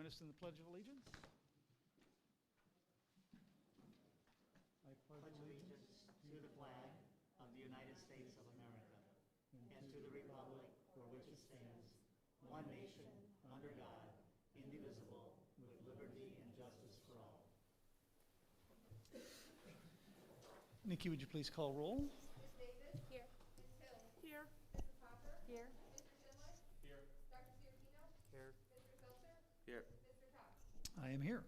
Join us in the Pledge of Allegiance. I pledge allegiance to the flag of the United States of America and to the republic for which it stands, one nation, under God, indivisible, with liberty and justice for all. Nikki, would you please call roll? Ms. Davis? Here. Ms. Hill? Here. Mrs. Hopper? Here. Mr. Schindler? Here. Dr. Ciartino? Here. Mr. Seltzer? Here. Mr. Cox? I am here.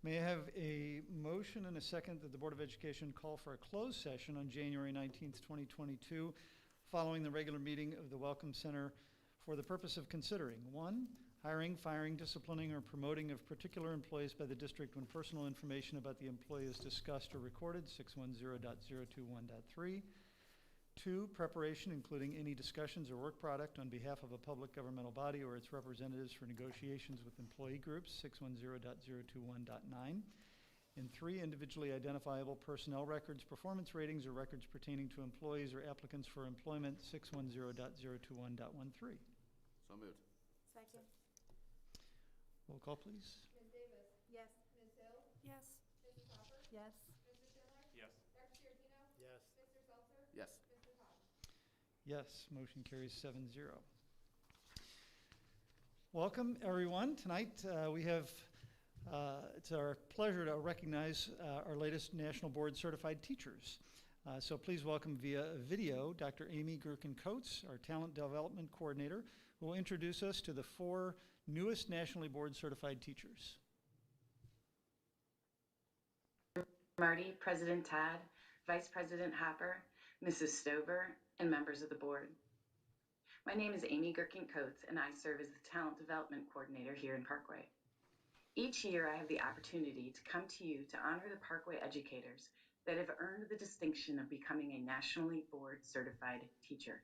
May I have a motion and a second that the Board of Education call for a closed session on January 19th, 2022, following the regular meeting of the Welcome Center for the purpose of considering: 1, hiring, firing, disciplining, or promoting of particular employees by the district when personal information about the employee is discussed or recorded, 610.021.3. 2, preparation, including any discussions or work product on behalf of a public governmental body or its representatives for negotiations with employee groups, 610.021.9. And 3, individually identifiable personnel records, performance ratings, or records pertaining to employees or applicants for employment, 610.021.13. So moved. Second. Roll call, please. Ms. Davis? Yes. Ms. Hill? Yes. Mrs. Hopper? Yes. Mr. Schindler? Yes. Dr. Ciartino? Yes. Mr. Seltzer? Yes. Mr. Cox? Yes, motion carries 7-0. Welcome, everyone. Tonight we have, it's our pleasure to recognize our latest National Board Certified Teachers. So please welcome via video Dr. Amy Gherkin-Coates, our Talent Development Coordinator, who will introduce us to the 4 newest Nationally Board Certified Teachers. Marty, President Todd, Vice President Hopper, Mrs. Stover, and members of the board. My name is Amy Gherkin-Coates, and I serve as the Talent Development Coordinator here in Parkway. Each year, I have the opportunity to come to you to honor the Parkway educators that have earned the distinction of becoming a nationally board certified teacher.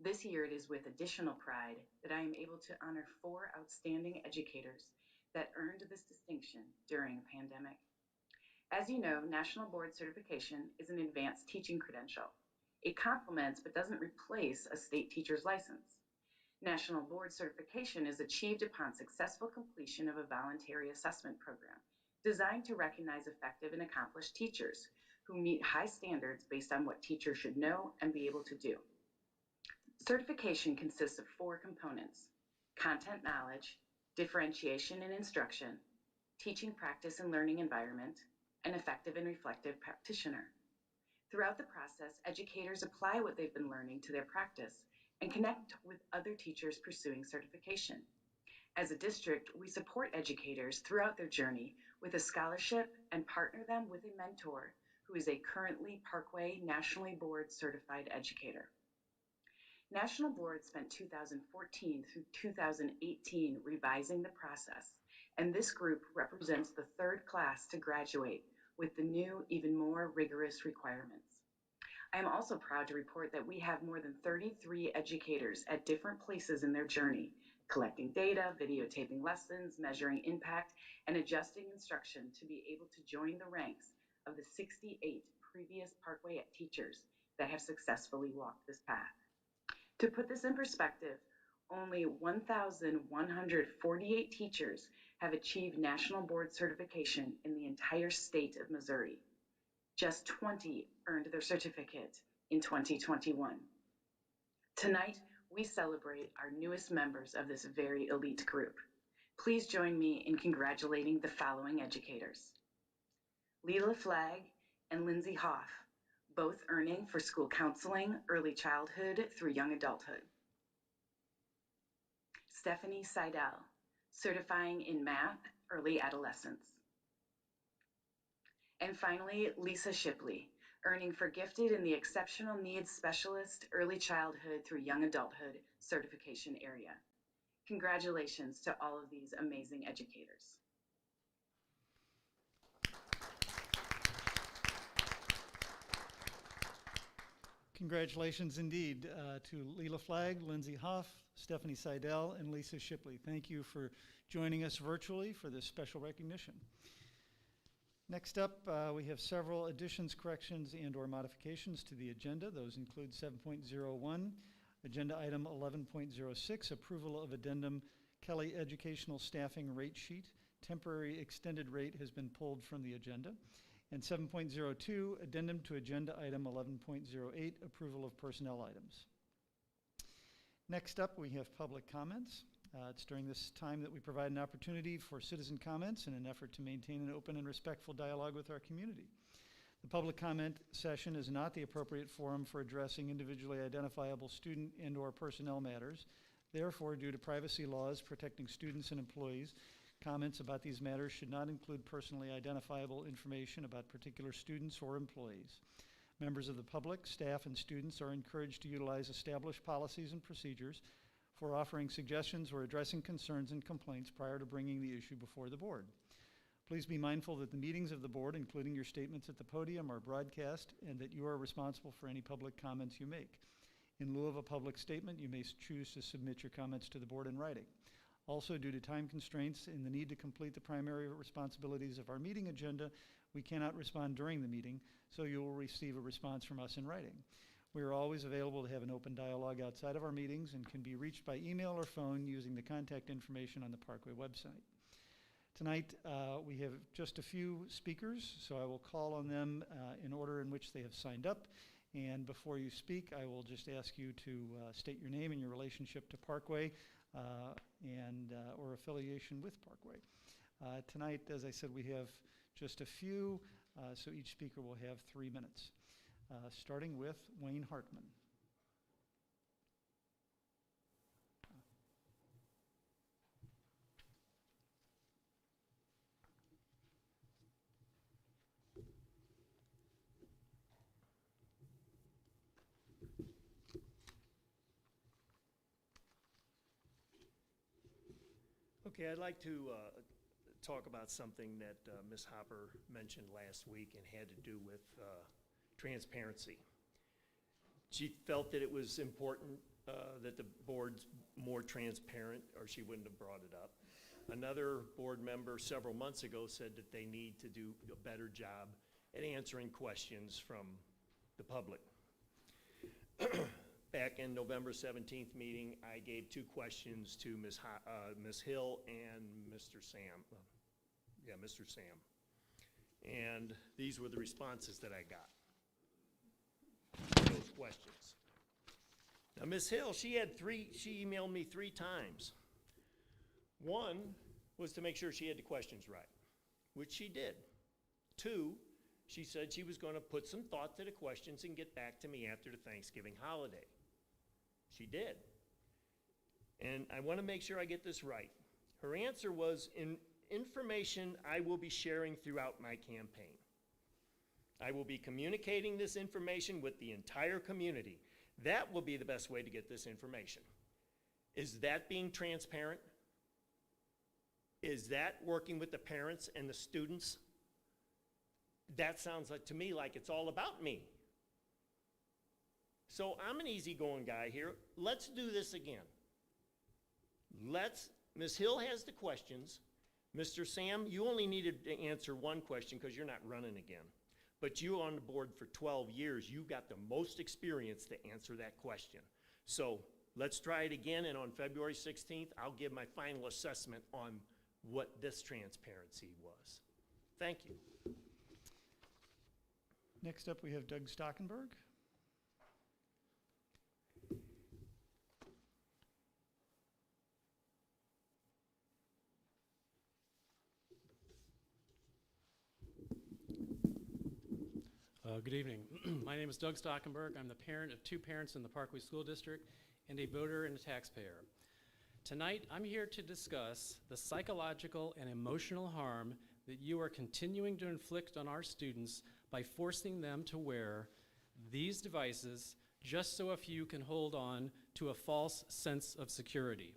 This year, it is with additional pride that I am able to honor 4 outstanding educators that earned this distinction during a pandemic. As you know, National Board Certification is an advanced teaching credential. It complements but doesn't replace a state teacher's license. National Board Certification is achieved upon successful completion of a voluntary assessment program designed to recognize effective and accomplished teachers who meet high standards based on what teachers should know and be able to do. Certification consists of 4 components: content knowledge, differentiation and instruction, teaching practice and learning environment, and effective and reflective practitioner. Throughout the process, educators apply what they've been learning to their practice and connect with other teachers pursuing certification. As a district, we support educators throughout their journey with a scholarship and partner them with a mentor who is a currently Parkway Nationally Board Certified educator. National Board spent 2014 through 2018 revising the process, and this group represents the 3rd class to graduate with the new, even more rigorous requirements. I am also proud to report that we have more than 33 educators at different places in their journey, collecting data, videotaping lessons, measuring impact, and adjusting instruction to be able to join the ranks of the 68 previous Parkway teachers that have successfully walked this path. To put this in perspective, only 1,148 teachers have achieved National Board Certification in the entire state of Missouri. Just 20 earned their certificate in 2021. Tonight, we celebrate our newest members of this very elite group. Please join me in congratulating the following educators: Leila Flagg and Lindsay Hoff, both earning for school counseling, early childhood through young adulthood. Stephanie Seidel, certifying in math, early adolescence. And finally, Lisa Shipley, earning for gifted in the exceptional needs specialist, early childhood through young adulthood certification area. Congratulations to all of these amazing educators. Congratulations indeed to Leila Flagg, Lindsay Hoff, Stephanie Seidel, and Lisa Shipley. Thank you for joining us virtually for this special recognition. Next up, we have several additions, corrections, and/or modifications to the agenda. Those include 7.01, Agenda Item 11.06, Approval of Addendum Kelly Educational Staffing Rate Sheet. Temporary extended rate has been pulled from the agenda. And 7.02, addendum to agenda item 11.08, approval of personnel items. Next up, we have public comments. It's during this time that we provide an opportunity for citizen comments in an effort to maintain an open and respectful dialogue with our community. The public comment session is not the appropriate forum for addressing individually identifiable student and/or personnel matters. Therefore, due to privacy laws protecting students and employees, comments about these matters should not include personally identifiable information about particular students or employees. Members of the public, staff, and students are encouraged to utilize established policies and procedures for offering suggestions or addressing concerns and complaints prior to bringing the issue before the board. Please be mindful that the meetings of the board, including your statements at the podium, are broadcast and that you are responsible for any public comments you make. In lieu of a public statement, you may choose to submit your comments to the board in writing. Also, due to time constraints and the need to complete the primary responsibilities of our meeting agenda, we cannot respond during the meeting, so you will receive a response from us in writing. We are always available to have an open dialogue outside of our meetings and can be reached by email or phone using the contact information on the Parkway website. Tonight, we have just a few speakers, so I will call on them in order in which they have signed up. And before you speak, I will just ask you to state your name and your relationship to Parkway or affiliation with Parkway. Tonight, as I said, we have just a few, so each speaker will have 3 minutes. Starting with Wayne Hartman. Okay, I'd like to talk about something that Ms. Hopper mentioned last week and had to do with transparency. She felt that it was important that the board's more transparent, or she wouldn't have brought it up. Another board member several months ago said that they need to do a better job at answering questions from the public. Back in November 17th meeting, I gave 2 questions to Ms. Hill and Mr. Sam. Mr. Sam. And these were the responses that I got to those questions. Now, Ms. Hill, she emailed me 3 times. One was to make sure she had the questions right, which she did. 2, she said she was going to put some thought to the questions and get back to me after the Thanksgiving holiday. She did. And I want to make sure I get this right. Her answer was, information I will be sharing throughout my campaign. I will be communicating this information with the entire community. That will be the best way to get this information. Is that being transparent? Is that working with the parents and the students? That sounds like, to me, like it's all about me. So I'm an easygoing guy here. Let's do this again. Ms. Hill has the questions. Mr. Sam, you only needed to answer 1 question because you're not running again. But you on the board for 12 years, you got the most experience to answer that question. So let's try it again, and on February 16th, I'll give my final assessment on what this transparency was. Thank you. Next up, we have Doug Stockenberg. Good evening. My name is Doug Stockenberg. I'm the parent of 2 parents in the Parkway School District and a voter and a taxpayer. Tonight, I'm here to discuss the psychological and emotional harm that you are continuing to inflict on our students by forcing them to wear these devices just so a few can hold on to a false sense of security.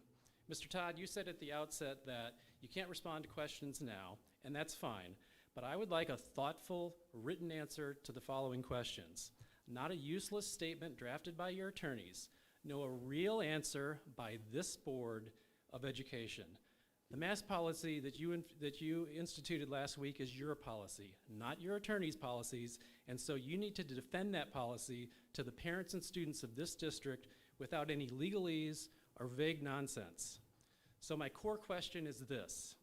Mr. Todd, you said at the outset that you can't respond to questions now, and that's fine. But I would like a thoughtful, written answer to the following questions. Not a useless statement drafted by your attorneys. No, a real answer by this Board of Education. The mask policy that you instituted last week is your policy, not your attorney's policies, and so you need to defend that policy to the parents and students of this district without any legalese or vague nonsense. So my core question is this: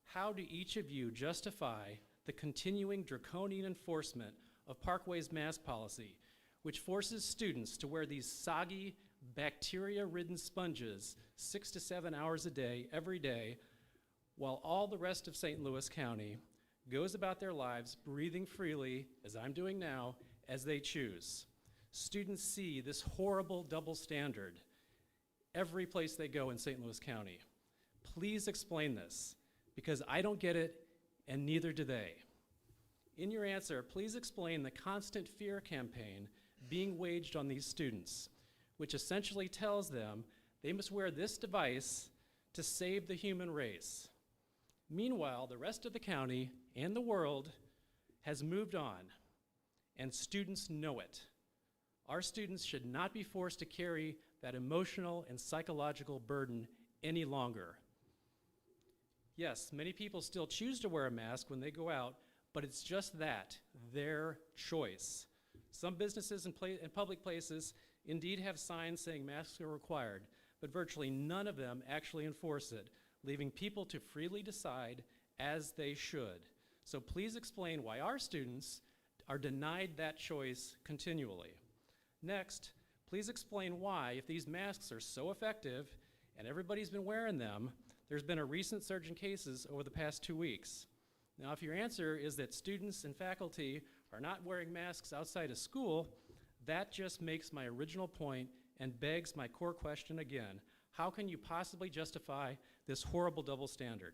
how do each of you justify the continuing draconian enforcement of Parkway's mask policy, which forces students to wear these soggy, bacteria-ridden sponges 6 to 7 hours a day, every day, while all the rest of St. Louis County goes about their lives breathing freely, as I'm doing now, as they choose? Students see this horrible double standard every place they go in St. Louis County. Please explain this, because I don't get it, and neither do they. In your answer, please explain the constant fear campaign being waged on these students, which essentially tells them they must wear this device to save the human race. Meanwhile, the rest of the county and the world has moved on, and students know it. Our students should not be forced to carry that emotional and psychological burden any longer. Yes, many people still choose to wear a mask when they go out, but it's just that, their choice. Some businesses and public places indeed have signs saying masks are required, but virtually none of them actually enforce it, leaving people to freely decide as they should. So please explain why our students are denied that choice continually. Next, please explain why, if these masks are so effective and everybody's been wearing them, there's been a recent surge in cases over the past 2 weeks. Now, if your answer is that students and faculty are not wearing masks outside of school, that just makes my original point and begs my core question again. How can you possibly justify this horrible double standard?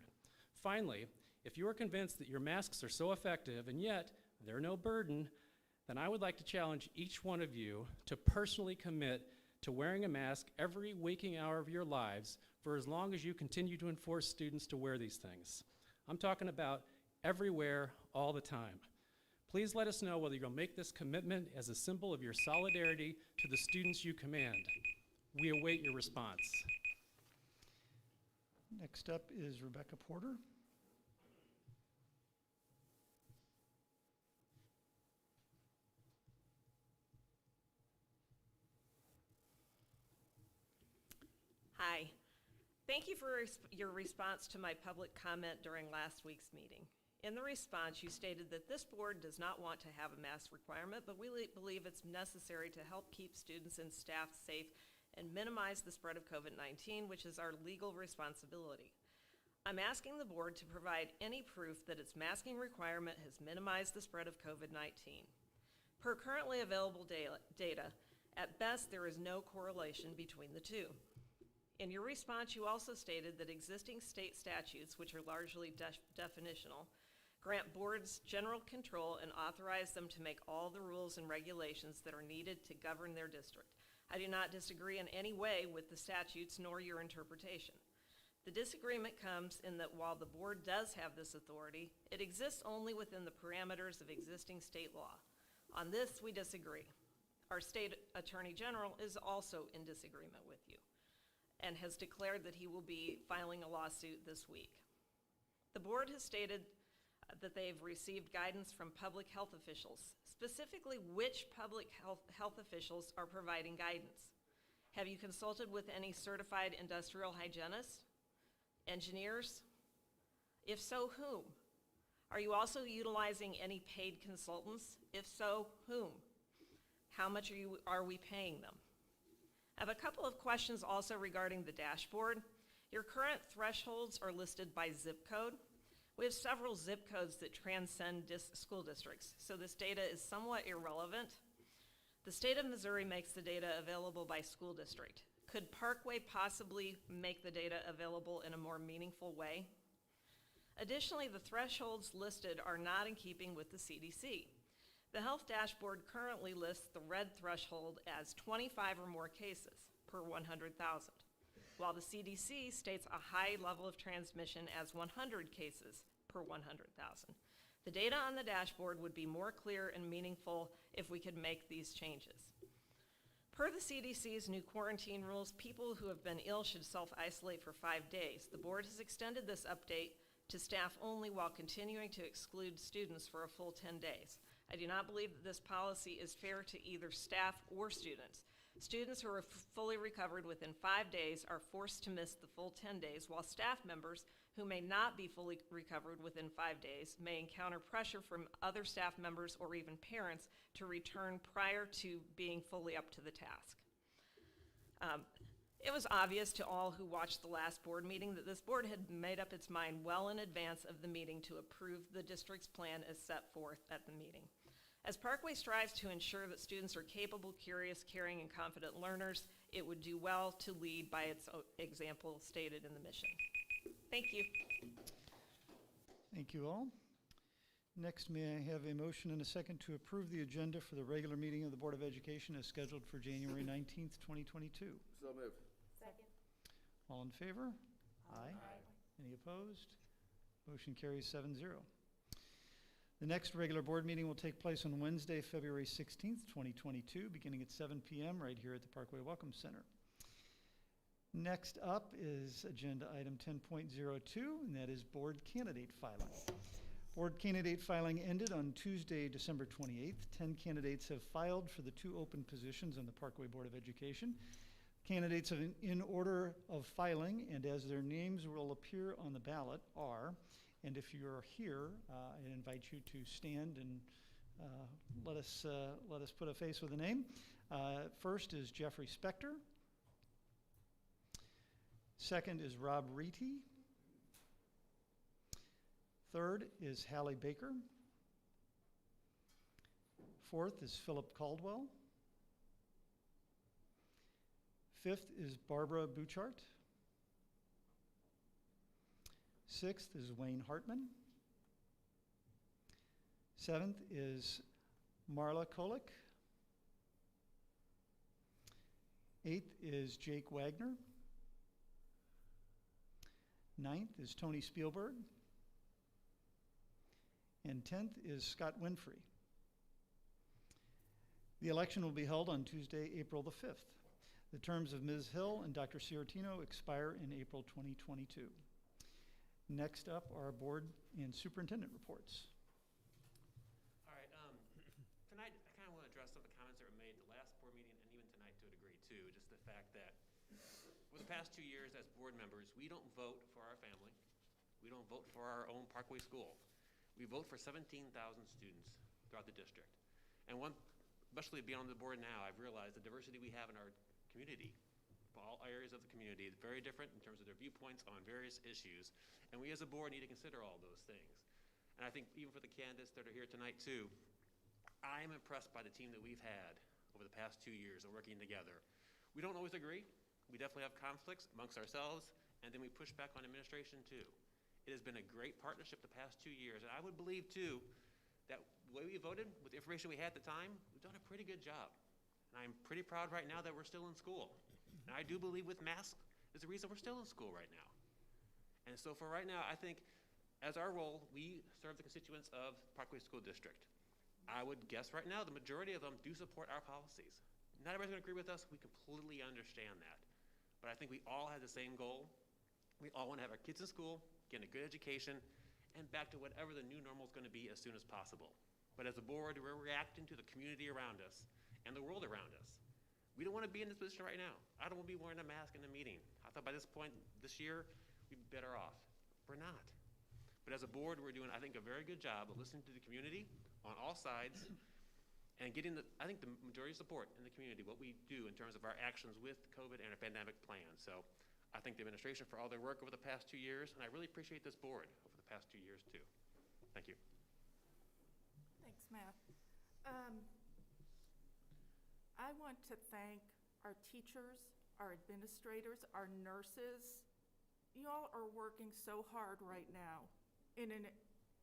Finally, if you are convinced that your masks are so effective and yet they're no burden, then I would like to challenge each one of you to personally commit to wearing a mask every waking hour of your lives for as long as you continue to enforce students to wear these things. I'm talking about everywhere, all the time. Please let us know whether you'll make this commitment as a symbol of your solidarity to the students you command. We await your response. Next up is Rebecca Porter. Hi. Thank you for your response to my public comment during last week's meeting. In the response, you stated that this board does not want to have a mask requirement, but we believe it's necessary to help keep students and staff safe and minimize the spread of COVID-19, which is our legal responsibility. I'm asking the board to provide any proof that its masking requirement has minimized the spread of COVID-19. Per currently available data, at best there is no correlation between the two. In your response, you also stated that existing state statutes, which are largely definitional, grant boards general control and authorize them to make all the rules and regulations that are needed to govern their district. I do not disagree in any way with the statutes nor your interpretation. The disagreement comes in that while the board does have this authority, it exists only within the parameters of existing state law. On this, we disagree. Our state attorney general is also in disagreement with you and has declared that he will be filing a lawsuit this week. The board has stated that they've received guidance from public health officials. Specifically, which public health officials are providing guidance? Have you consulted with any certified industrial hygienists, engineers? If so, whom? Are you also utilizing any paid consultants? If so, whom? How much are we paying them? I have a couple of questions also regarding the dashboard. Your current thresholds are listed by zip code. We have several zip codes that transcend school districts, so this data is somewhat irrelevant. The state of Missouri makes the data available by school district. Could Parkway possibly make the data available in a more meaningful way? Additionally, the thresholds listed are not in keeping with the CDC. The health dashboard currently lists the red threshold as 25 or more cases per 100,000, while the CDC states a high level of transmission as 100 cases per 100,000. The data on the dashboard would be more clear and meaningful if we could make these changes. Per the CDC's new quarantine rules, people who have been ill should self-isolate for 5 days. The board has extended this update to staff only while continuing to exclude students for a full 10 days. I do not believe that this policy is fair to either staff or students. Students who are fully recovered within 5 days are forced to miss the full 10 days, while staff members who may not be fully recovered within 5 days may encounter pressure from other staff members or even parents to return prior to being fully up to the task. It was obvious to all who watched the last board meeting that this board had made up its mind well in advance of the meeting to approve the district's plan as set forth at the meeting. As Parkway strives to ensure that students are capable, curious, caring, and confident learners, it would do well to lead by its example stated in the mission. Thank you. Thank you all. Next, may I have a motion and a second to approve the agenda for the regular meeting of the Board of Education as scheduled for January 19th, 2022? So moved. Second. All in favor? Aye. Any opposed? Motion carries 7-0. The next regular board meeting will take place on Wednesday, February 16th, 2022, beginning at 7 p.m. right here at the Parkway Welcome Center. Next up is agenda item 10.02, and that is board candidate filing. Board candidate filing ended on Tuesday, December 28th. 10 candidates have filed for the 2 open positions on the Parkway Board of Education. Candidates in order of filing and as their names will appear on the ballot are, and if you're here, I invite you to stand and let us put a face with a name. First is Jeffrey Spector. Second is Rob Reedy. Third is Hallie Baker. Fourth is Philip Caldwell. Fifth is Barbara Bouchart. Sixth is Wayne Hartman. Seventh is Marla Kolick. Eighth is Jake Wagner. Ninth is Tony Spielberg. And 10th is Scott Winfrey. The election will be held on Tuesday, April the 5th. The terms of Ms. Hill and Dr. Ciortino expire in April 2022. Next up are board and superintendent reports. All right, tonight I kind of want to address some of the comments that were made at the last board meeting and even tonight to a degree too. Just the fact that over the past 2 years as board members, we don't vote for our family. We don't vote for our own Parkway school. We vote for 17,000 students throughout the district. And especially being on the board now, I've realized the diversity we have in our community, all areas of the community, is very different in terms of their viewpoints on various issues. And we as a board need to consider all those things. And I think even for the candidates that are here tonight too, I am impressed by the team that we've had over the past 2 years of working together. We don't always agree. We definitely have conflicts amongst ourselves, and then we push back on administration too. It has been a great partnership the past 2 years, and I would believe too that the way we voted with the information we had at the time, we've done a pretty good job. And I'm pretty proud right now that we're still in school. And I do believe with masks is the reason we're still in school right now. And so for right now, I think as our role, we serve the constituents of Parkway School District. I would guess right now the majority of them do support our policies. Not everybody's gonna agree with us, we completely understand that. But I think we all have the same goal. We all wanna have our kids in school, getting a good education, and back to whatever the new normal is gonna be as soon as possible. But as a board, we're reacting to the community around us and the world around us. We don't wanna be in this position right now. I don't wanna be wearing a mask in a meeting. I thought by this point this year, we'd be better off. We're not. But as a board, we're doing, I think, a very good job of listening to the community on all sides and getting, I think, the majority support in the community, what we do in terms of our actions with COVID and our pandemic plan. So I thank the administration for all their work over the past 2 years, and I really appreciate this board over the past 2 years too. Thank you. Thanks, Matt. I want to thank our teachers, our administrators, our nurses. You all are working so hard right now in an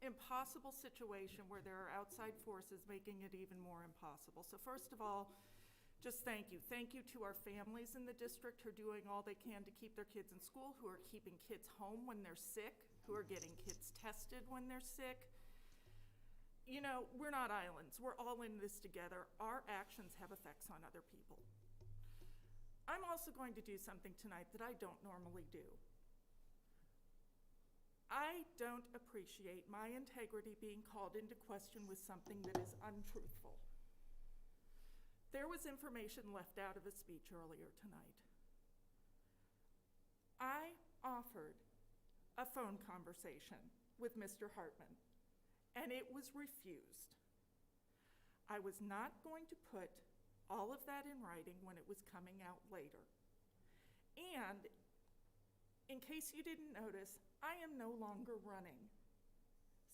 impossible situation where there are outside forces making it even more impossible. So first of all, just thank you. Thank you to our families in the district who are doing all they can to keep their kids in school, who are keeping kids home when they're sick, who are getting kids tested when they're sick. You know, we're not islands. We're all in this together. Our actions have effects on other people. I'm also going to do something tonight that I don't normally do. I don't appreciate my integrity being called into question with something that is untruthful. There was information left out of a speech earlier tonight. I offered a phone conversation with Mr. Hartman, and it was refused. I was not going to put all of that in writing when it was coming out later. And in case you didn't notice, I am no longer running.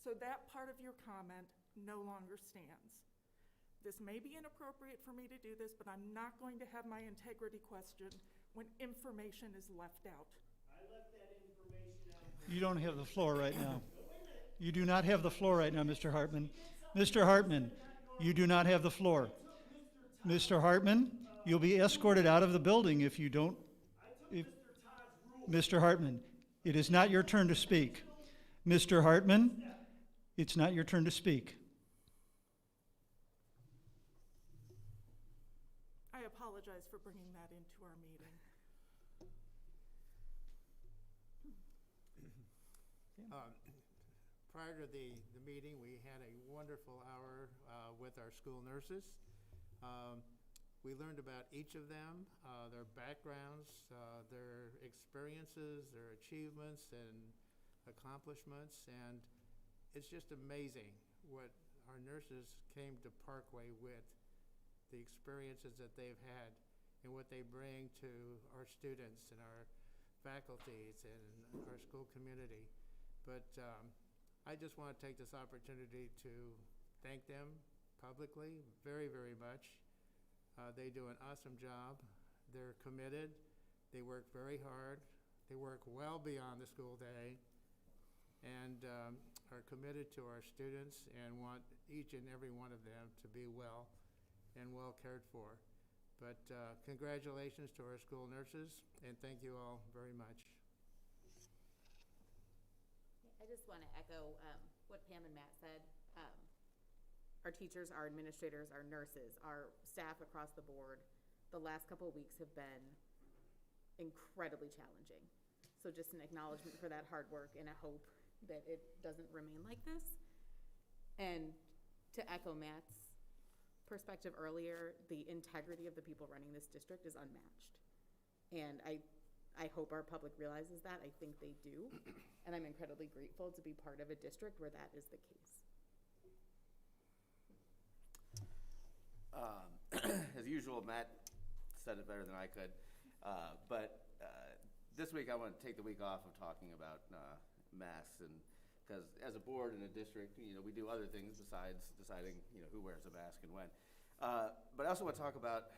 So that part of your comment no longer stands. This may be inappropriate for me to do this, but I'm not going to have my integrity questioned when information is left out. I left that information out. You don't have the floor right now. You do not have the floor right now, Mr. Hartman. Mr. Hartman, you do not have the floor. Mr. Hartman, you'll be escorted out of the building if you don't. Mr. Hartman, it is not your turn to speak. Mr. Hartman, it's not your turn to speak. I apologize for bringing that into our meeting. Prior to the meeting, we had a wonderful hour with our school nurses. We learned about each of them, their backgrounds, their experiences, their achievements and accomplishments, and it's just amazing what our nurses came to Parkway with, the experiences that they've had and what they bring to our students and our faculties and our school community. But I just want to take this opportunity to thank them publicly very, very much. They do an awesome job. They're committed. They work very hard. They work well beyond the school day and are committed to our students and want each and every one of them to be well and well cared for. But congratulations to our school nurses, and thank you all very much. I just want to echo what Pam and Matt said. Our teachers, our administrators, our nurses, our staff across the board, the last couple of weeks have been incredibly challenging. So just an acknowledgement for that hard work and a hope that it doesn't remain like this. And to echo Matt's perspective earlier, the integrity of the people running this district is unmatched. And I hope our public realizes that. I think they do. And I'm incredibly grateful to be part of a district where that is the case. As usual, Matt said it better than I could. But this week I want to take the week off of talking about masks, and because as a board in a district, we do other things besides deciding, who wears a mask and when. But I also want to talk about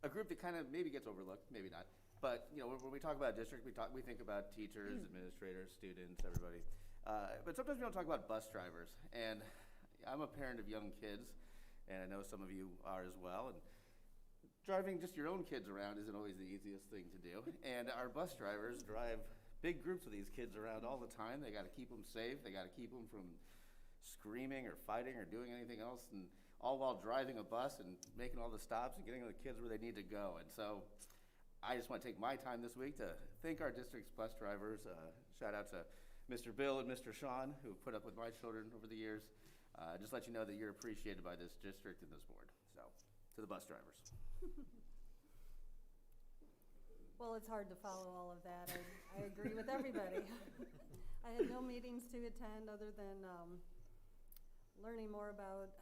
a group that kind of maybe gets overlooked, maybe not. But when we talk about a district, we think about teachers, administrators, students, everybody. But sometimes we don't talk about bus drivers. And I'm a parent of young kids, and I know some of you are as well. And driving just your own kids around isn't always the easiest thing to do. And our bus drivers drive big groups of these kids around all the time. They got to keep them safe. They got to keep them from screaming or fighting or doing anything else, and all while driving a bus and making all the stops and getting the kids where they need to go. And so I just want to take my time this week to thank our district's bus drivers. Shout out to Mr. Bill and Mr. Sean, who have put up with my children over the years. Just let you know that you're appreciated by this district and this board. So, to the bus drivers. Well, it's hard to follow all of that. I agree with everybody. I had no meetings to attend other than learning more about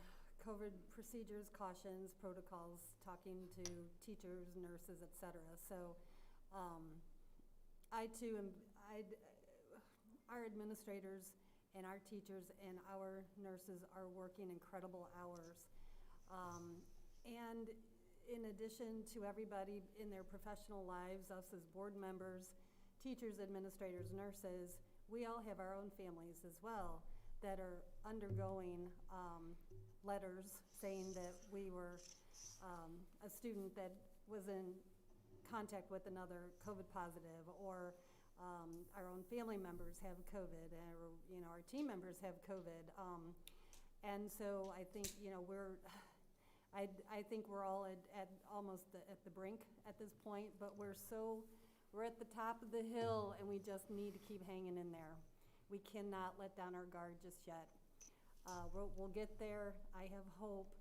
COVID procedures, cautions, protocols, talking to teachers, nurses, etc. So I too am, our administrators and our teachers and our nurses are working incredible hours. And in addition to everybody in their professional lives, us as board members, teachers, administrators, nurses, we all have our own families as well that are undergoing letters saying that we were a student that was in contact with another COVID positive, or our own family members have COVID, or our team members have COVID, and so I think I think we're all at almost at the brink at this point, but we're at the top of the hill, and we just need to keep hanging in there. We cannot let down our guard just yet. We'll get there. I have hope.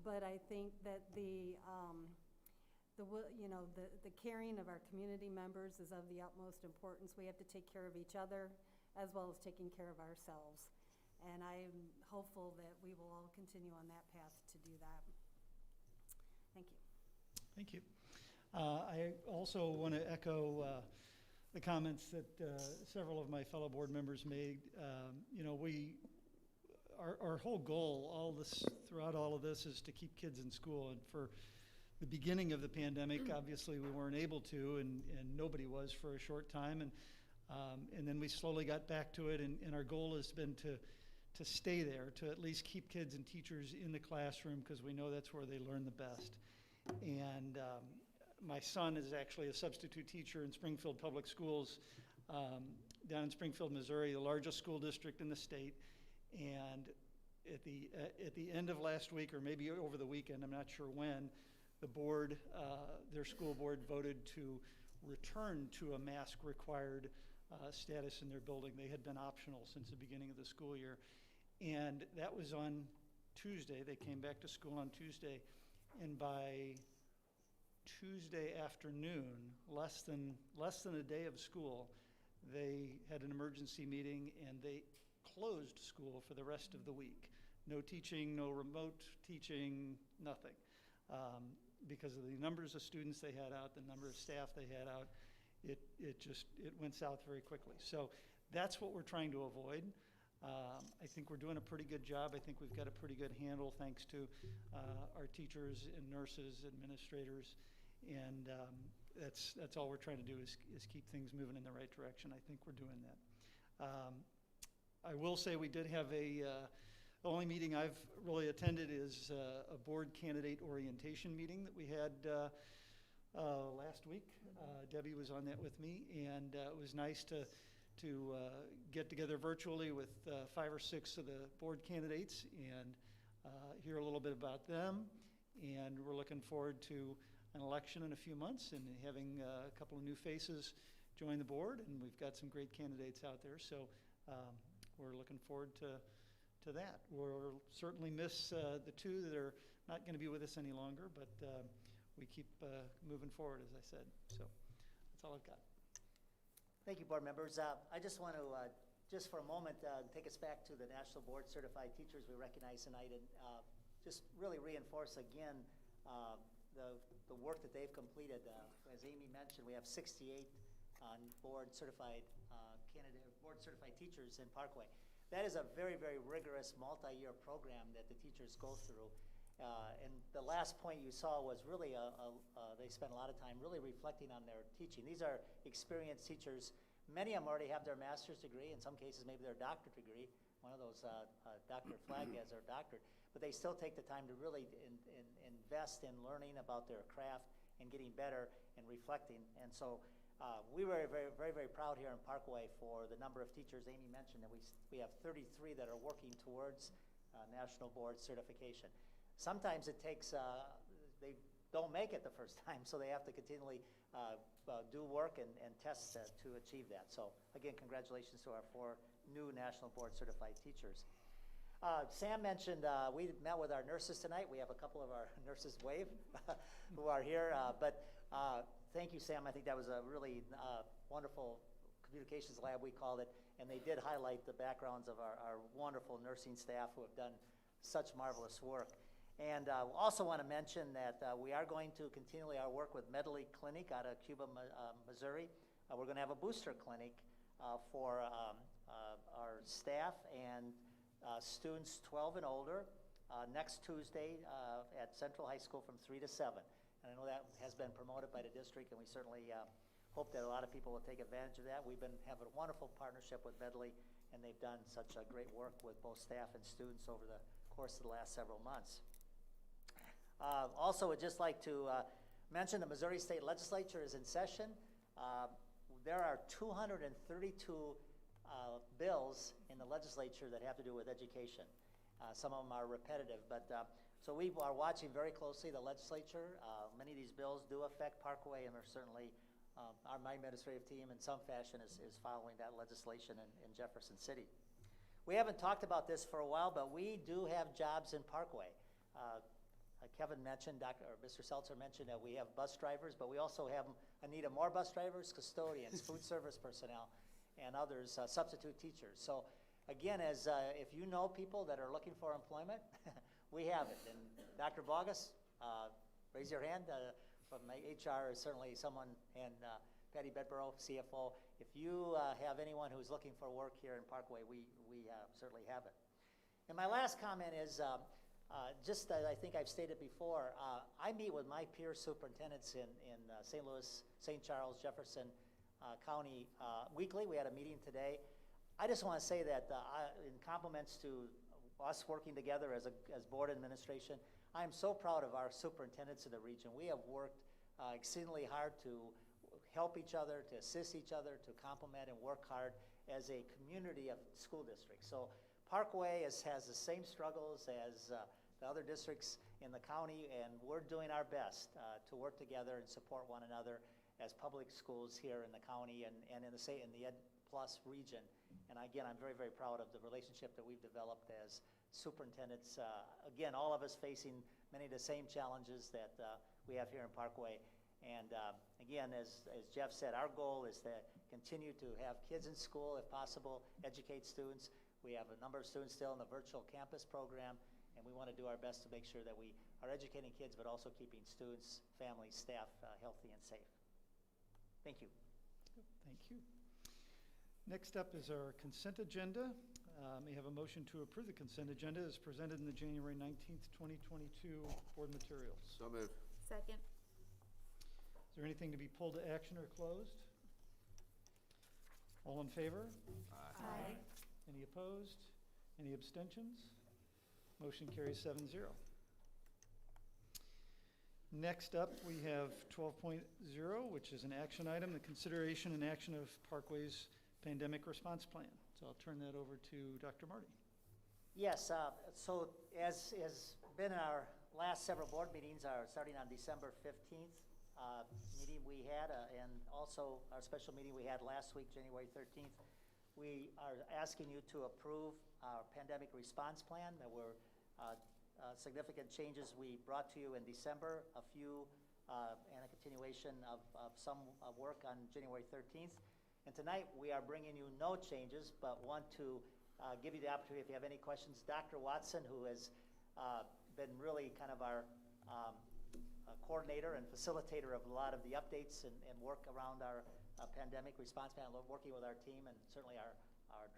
But I think that the caring of our community members is of the utmost importance. We have to take care of each other as well as taking care of ourselves. And I'm hopeful that we will all continue on that path to do that. Thank you. Thank you. I also want to echo the comments that several of my fellow board members made. Our whole goal, throughout all of this, is to keep kids in school. And for the beginning of the pandemic, obviously we weren't able to, and nobody was for a short time. And then we slowly got back to it. And our goal has been to stay there, to at least keep kids and teachers in the classroom, because we know that's where they learn the best. And my son is actually a substitute teacher in Springfield Public Schools down in Springfield, Missouri, the largest school district in the state. And at the end of last week, or maybe over the weekend, I'm not sure when, the board, their school board voted to return to a mask required status in their building. They had been optional since the beginning of the school year. And that was on Tuesday. They came back to school on Tuesday. And by Tuesday afternoon, less than a day of school, they had an emergency meeting and they closed school for the rest of the week. No teaching, no remote teaching, nothing. Because of the numbers of students they had out, the number of staff they had out, it went south very quickly. So that's what we're trying to avoid. I think we're doing a pretty good job. I think we've got a pretty good handle, thanks to our teachers and nurses, administrators, and that's all we're trying to do is keep things moving in the right direction. I think we're doing that. I will say we did have the only meeting I've really attended is a board candidate orientation meeting that we had last week. Debbie was on that with me, and it was nice to get together virtually with 5 or 6 of the board candidates and hear a little bit about them. And we're looking forward to an election in a few months and having a couple of new faces join the board. And we've got some great candidates out there, so we're looking forward to that. We'll certainly miss the 2 that are not going to be with us any longer, but we keep moving forward, as I said. So that's all I've got. Thank you, board members. I just want to, just for a moment, take us back to the National Board Certified Teachers we recognize tonight, and just really reinforce again the work that they've completed. As Amy mentioned, we have 68 board certified teachers in Parkway. That is a very, very rigorous multi-year program that the teachers go through. And the last point you saw was really, they spent a lot of time really reflecting on their teaching. These are experienced teachers. Many of them already have their master's degree, in some cases maybe their doctorate degree. One of those, Dr. Flagg has their doctorate. But they still take the time to really invest in learning about their craft and getting better and reflecting. And so we were very, very, very proud here in Parkway for the number of teachers. Amy mentioned that we have 33 that are working towards National Board certification. Sometimes it takes, they don't make it the first time, so they have to continually do work and tests to achieve that. So again, congratulations to our 4 new National Board Certified teachers. Sam mentioned we met with our nurses tonight. We have a couple of our nurses wave who are here, but thank you, Sam. I think that was a really wonderful communications lab, we called it, and they did highlight the backgrounds of our wonderful nursing staff who have done such marvelous work. And also want to mention that we are going to continually our work with Medley Clinic out of Cuba, Missouri. We're going to have a booster clinic for our staff and students 12 and older next Tuesday at Central High School from 3 to 7. And I know that has been promoted by the district, and we certainly hope that a lot of people will take advantage of that. We've been having a wonderful partnership with Medley, and they've done such a great work with both staff and students over the course of the last several months. Also, would just like to mention the Missouri State Legislature is in session. There are 232 bills in the legislature that have to do with education. Some of them are repetitive, but so we are watching very closely the legislature. Many of these bills do affect Parkway, and we're certainly, my administrative team in some fashion is following that legislation in Jefferson City. We haven't talked about this for a while, but we do have jobs in Parkway. Kevin mentioned, Mr. Seltzer mentioned that we have bus drivers, but we also have a need of more bus drivers, custodians, food service personnel, and others, substitute teachers. So again, if you know people that are looking for employment, we have it. And Dr. Bogus, raise your hand. From my HR is certainly someone, and Patty Bedborough, CFO. If you have anyone who's looking for work here in Parkway, we certainly have it. And my last comment is, just as I think I've stated before, I meet with my peer superintendents in St. Louis, St. Charles, Jefferson County weekly. We had a meeting today. I just want to say that in compliments to us working together as board administration, I am so proud of our superintendents in the region. We have worked exceedingly hard to help each other, to assist each other, to complement and work hard as a community of school districts. So Parkway has the same struggles as the other districts in the county, and we're doing our best to work together and support one another as public schools here in the county and in the Ed Plus region. And again, I'm very, very proud of the relationship that we've developed as superintendents. Again, all of us facing many of the same challenges that we have here in Parkway. And again, as Jeff said, our goal is to continue to have kids in school, if possible, educate students. We have a number of students still in the virtual campus program, and we want to do our best to make sure that we are educating kids, but also keeping students, families, staff healthy and safe. Thank you. Thank you. Next up is our consent agenda. May I have a motion to approve the consent agenda as presented in the January 19th, 2022 board materials. So moved. Second. Is there anything to be pulled to action or closed? All in favor? Aye. Any opposed? Any abstentions? Motion carries 7-0. Next up, we have 12.0, which is an action item, the consideration and action of Parkway's pandemic response plan. So I'll turn that over to Dr. Marty. Yes, so as has been in our last several board meetings, starting on December 15th meeting we had, and also our special meeting we had last week, January 13th, we are asking you to approve our pandemic response plan. There were significant changes we brought to you in December, a few and a continuation of some work on January 13th. And tonight we are bringing you no changes, but want to give you the opportunity if you have any questions. Dr. Watson, who has been really kind of our coordinator and facilitator of a lot of the updates and work around our pandemic response plan, working with our team, and certainly our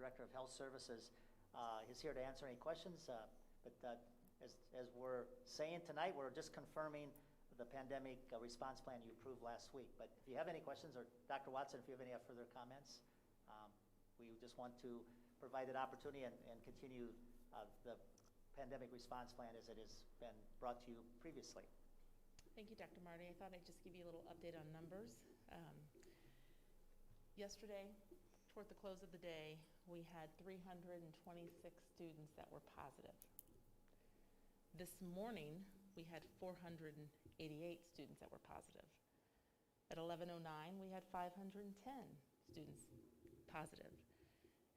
Director of Health Services is here to answer any questions. But as we're saying tonight, we're just confirming the pandemic response plan you approved last week. But if you have any questions, or Dr. Watson, if you have any further comments, we just want to provide that opportunity and continue the pandemic response plan as it has been brought to you previously. Thank you, Dr. Marty. I thought I'd just give you a little update on numbers. Yesterday, toward the close of the day, we had 326 students that were positive. This morning, we had 488 students that were positive. At 11:09, we had 510 students positive.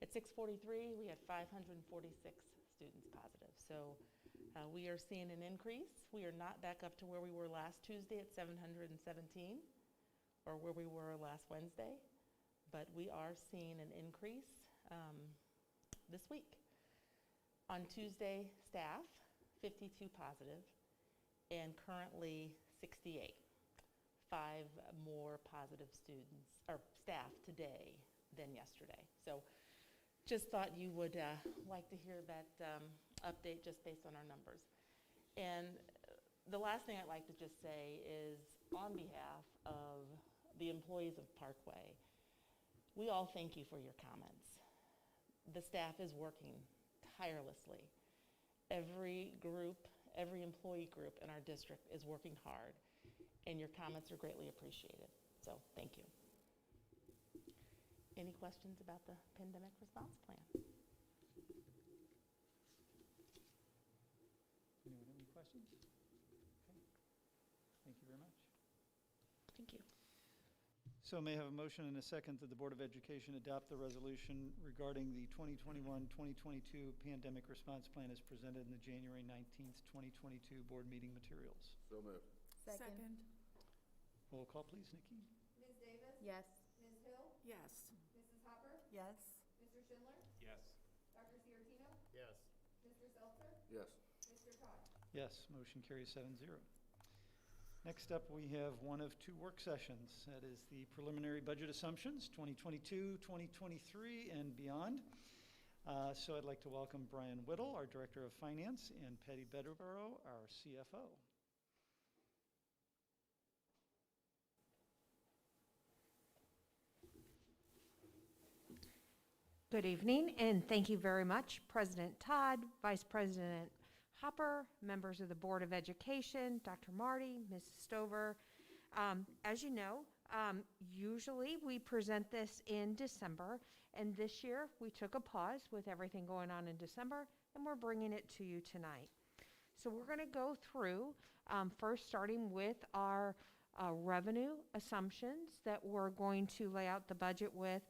At 6:43, we had 546 students positive. So we are seeing an increase. We are not back up to where we were last Tuesday at 717 or where we were last Wednesday, but we are seeing an increase this week. On Tuesday, staff, 52 positive, and currently 68. 5 more positive students, or staff today than yesterday. So just thought you would like to hear that update just based on our numbers. And the last thing I'd like to just say is on behalf of the employees of Parkway, we all thank you for your comments. The staff is working tirelessly. Every group, every employee group in our district is working hard, and your comments are greatly appreciated. So thank you. Any questions about the pandemic response plan? Anyone have any questions? Okay. Thank you very much. Thank you. So may I have a motion and a second that the Board of Education adopt the resolution regarding the 2021-2022 pandemic response plan as presented in the January 19th, 2022 board meeting materials. So moved. Second. Roll call, please, Nikki. Ms. Davis? Yes. Ms. Hill? Yes. Mrs. Hopper? Yes. Mr. Schindler? Yes. Dr. Sierra? Yes. Mr. Seltzer? Yes. Mr. Todd? Yes, motion carries 7-0. Next up, we have one of two work sessions. That is the preliminary budget assumptions, 2022, 2023, and beyond. So I'd like to welcome Brian Whittle, our Director of Finance, and Patty Bedborough, our CFO. Good evening, and thank you very much, President Todd, Vice President Hopper, members of the Board of Education, Dr. Marty, Mrs. Stover. As you know, usually we present this in December, and this year we took a pause with everything going on in December, and we're bringing it to you tonight. So we're going to go through, first starting with our revenue assumptions that we're going to lay out the budget with,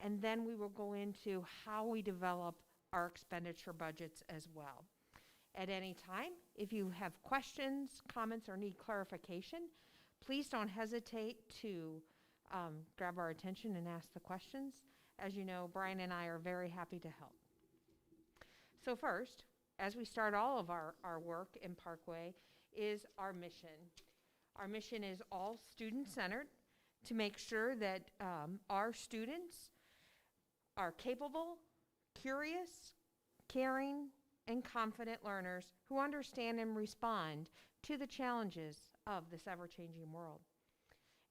and then we will go into how we develop our expenditure budgets as well. At any time, if you have questions, comments, or need clarification, please don't hesitate to grab our attention and ask the questions. As you know, Brian and I are very happy to help. So first, as we start all of our work in Parkway, is our mission. Our mission is all student-centered to make sure that our students are capable, curious, caring, and confident learners who understand and respond to the challenges of this ever-changing world.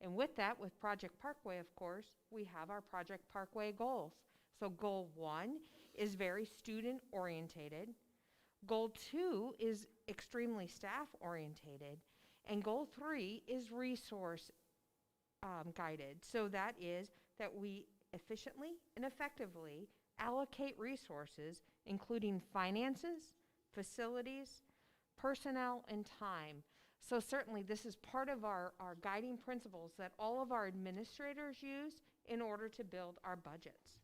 And with that, with Project Parkway, of course, we have our Project Parkway goals. So goal 1 is very student-orientated. Goal 2 is extremely staff-orientated. And goal 3 is resource guided. So that is that we efficiently and effectively allocate resources, including finances, facilities, personnel, and time. So certainly this is part of our guiding principles that all of our administrators use in order to build our budgets.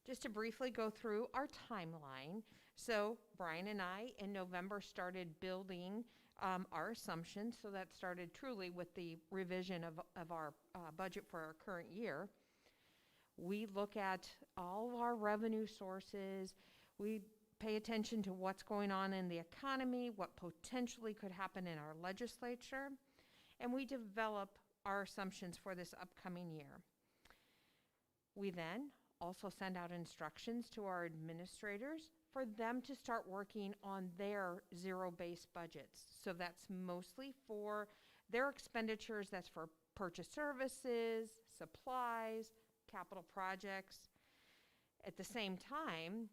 Just to briefly go through our timeline. So Brian and I in November started building our assumptions. So that started truly with the revision of our budget for our current year. We look at all of our revenue sources. We pay attention to what's going on in the economy, what potentially could happen in our legislature, and we develop our assumptions for this upcoming year. We then also send out instructions to our administrators for them to start working on their zero-based budgets. So that's mostly for their expenditures, that's for purchase services, supplies, capital projects. At the same time,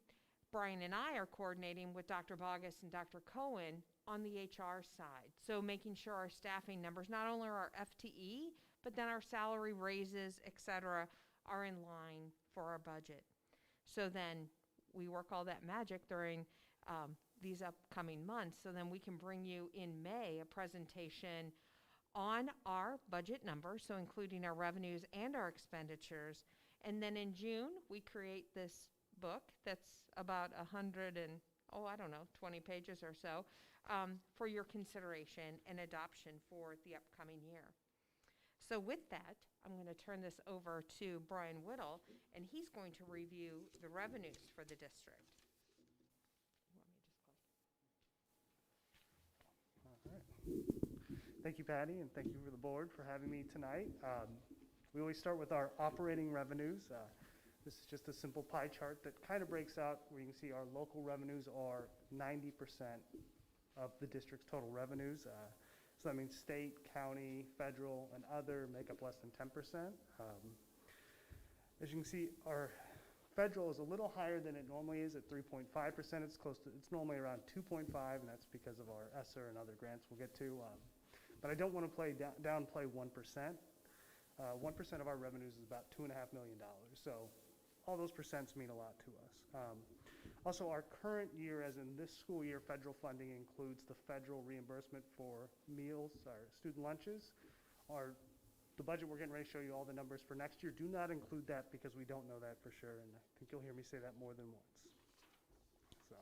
Brian and I are coordinating with Dr. Bogus and Dr. Cohen on the HR side. So making sure our staffing numbers, not only our FTE, but then our salary raises, et cetera, are in line for our budget. So then we work all that magic during these upcoming months. So then we can bring you in May a presentation on our budget numbers, so including our revenues and our expenditures. And then in June, we create this book that's about 20 pages or so, for your consideration and adoption for the upcoming year. So with that, I'm going to turn this over to Brian Whittle, and he's going to review the revenues for the district. All right. Thank you, Patty, and thank you for the board for having me tonight. We always start with our operating revenues. This is just a simple pie chart that kind of breaks out where you can see our local revenues are 90% of the district's total revenues. So that means state, county, federal, and other make up less than 10%. As you can see, our federal is a little higher than it normally is at 3.5%. It's normally around 2.5, and that's because of our ESSER and other grants we'll get to. But I don't want to downplay 1%. 1% of our revenues is about $2.5 million. So all those percents mean a lot to us. Also, our current year, as in this school year, federal funding includes the federal reimbursement for meals, our student lunches. Our the budget we're getting ready to show you all the numbers for next year do not include that because we don't know that for sure, and I think you'll hear me say that more than once. So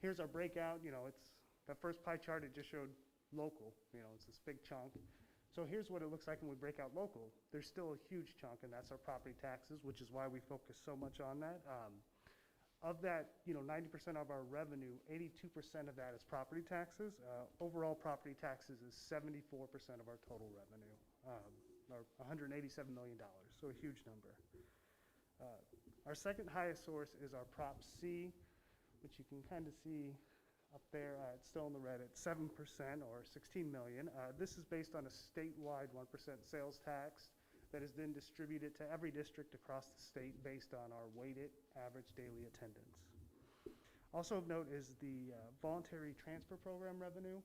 here's our breakout. It's that first pie chart, it just showed local. It's this big chunk. So here's what it looks like when we break out local. There's still a huge chunk, and that's our property taxes, which is why we focus so much on that. Of that, 90% of our revenue, 82% of that is property taxes. Overall property taxes is 74% of our total revenue, or $187 million, so a huge number. Our second highest source is our Prop C, which you can kind of see up there. It's still in the red at 7% or $16 million. This is based on a statewide 1% sales tax that is then distributed to every district across the state based on our weighted average daily attendance. Also of note is the voluntary transfer program revenue.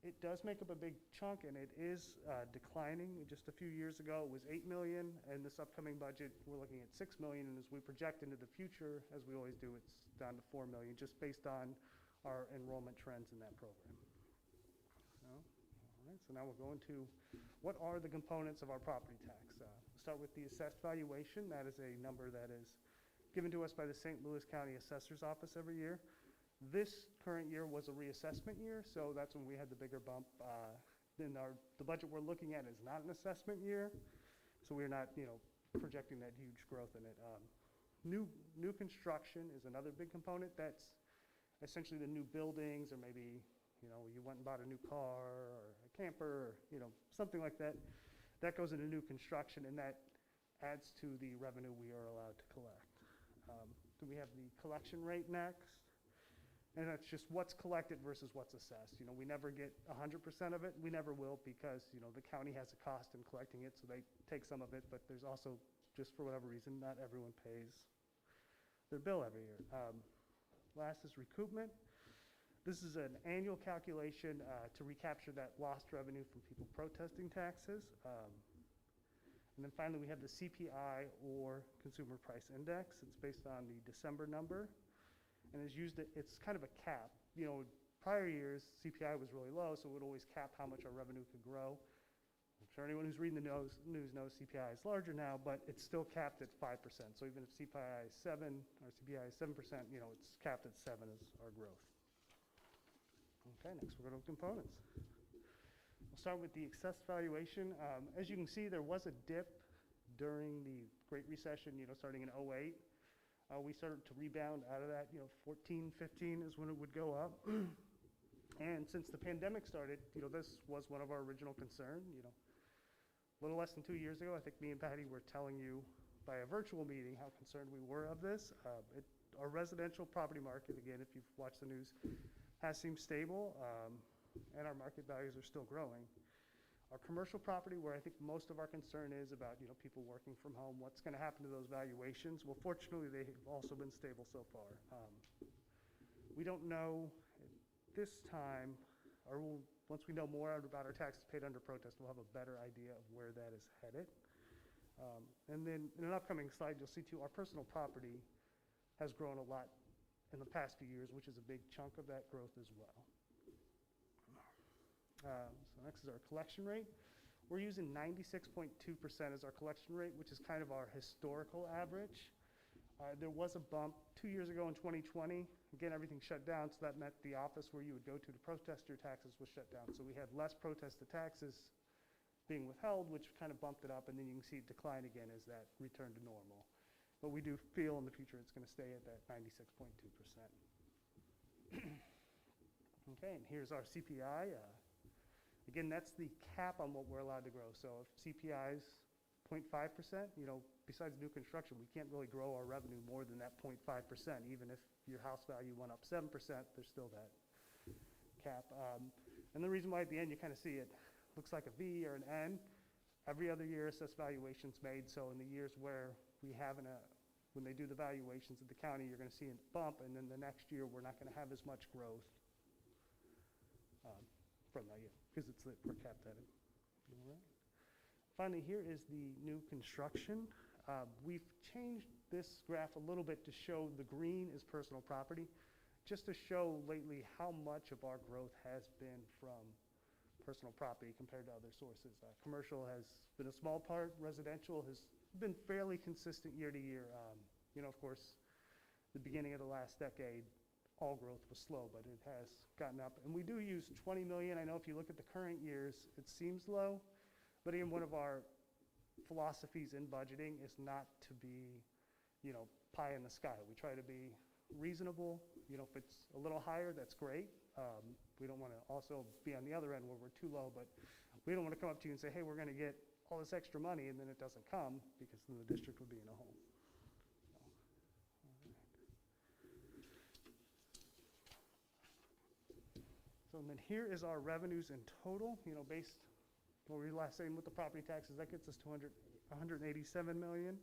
It does make up a big chunk, and it is declining. Just a few years ago, it was $8 million, and this upcoming budget, we're looking at $6 million, and as we project into the future, as we always do, it's down to $4 million, just based on our enrollment trends in that program. All right, so now we'll go into what are the components of our property tax. We'll start with the assessed valuation. That is a number that is given to us by the St. Louis County Assessor's Office every year. This current year was a reassessment year, so that's when we had the bigger bump. The budget we're looking at is not an assessment year, so we're not projecting that huge growth in it. New construction is another big component. That's essentially the new buildings, or maybe you went and bought a new car or a camper, or something like that. That goes into new construction, and that adds to the revenue we are allowed to collect. Do we have the collection rate next? And that's just what's collected versus what's assessed. We never get 100% of it. We never will, because the county has a cost in collecting it, so they take some of it. But there's also, just for whatever reason, not everyone pays their bill every year. Last is recoupment. This is an annual calculation to recapture that lost revenue from people protesting taxes. And then finally, we have the CPI, or Consumer Price Index. It's based on the December number, and it's kind of a cap. Prior years, CPI was really low, so it would always cap how much our revenue could grow. I'm sure anyone who's reading the news knows CPI is larger now, but it's still capped at 5%. So even if CPI is 7 or CPI is 7%, it's capped at 7 as our growth. Okay, next we're going to components. We'll start with the assessed valuation. As you can see, there was a dip during the Great Recession, starting in 2008. We started to rebound out of that, 14, 15 is when it would go up. And since the pandemic started, this was one of our original concerns. A little less than 2 years ago, I think me and Patty were telling you by a virtual meeting how concerned we were of this. Our residential property market, again, if you've watched the news, has seemed stable, and our market values are still growing. Our commercial property, where I think most of our concern is about people working from home, what's going to happen to those valuations? Well, fortunately, they have also been stable so far. We don't know this time, or once we know more about our taxes paid under protest, we'll have a better idea of where that is headed. And then in an upcoming slide, you'll see too, our personal property has grown a lot in the past few years, which is a big chunk of that growth as well. So next is our collection rate. We're using 96.2% as our collection rate, which is kind of our historical average. There was a bump 2 years ago in 2020. Again, everything shut down, so that meant the office where you would go to protest your taxes was shut down. So we had less protested taxes being withheld, which kind of bumped it up, and then you can see it decline again as that returned to normal. But we do feel in the future it's going to stay at that 96.2%. Okay, and here's our CPI. Again, that's the cap on what we're allowed to grow. So if CPI is 0.5%, besides new construction, we can't really grow our revenue more than that 0.5%. Even if your house value went up 7%, there's still that cap. And the reason why at the end you kind of see it looks like a V or an N. Every other year assessed valuation's made, so in the years where we have when they do the valuations at the county, you're going to see a bump, and then the next year we're not going to have as much growth from that year, because we're capped at it. All right. Finally, here is the new construction. We've changed this graph a little bit to show the green is personal property, just to show lately how much of our growth has been from personal property compared to other sources. Commercial has been a small part. Residential has been fairly consistent year to year. Of course, the beginning of the last decade, all growth was slow, but it has gotten up. And we do use 20 million. I know if you look at the current years, it seems low, but again, one of our philosophies in budgeting is not to be, pie in the sky. We try to be reasonable. If it's a little higher, that's great. We don't want to also be on the other end where we're too low, but we don't want to come up to you and say, hey, we're going to get all this extra money, and then it doesn't come, because then the district would be in a hole. So and then here is our revenues in total, based, what we were last saying with the property taxes, that gets us to 187 million.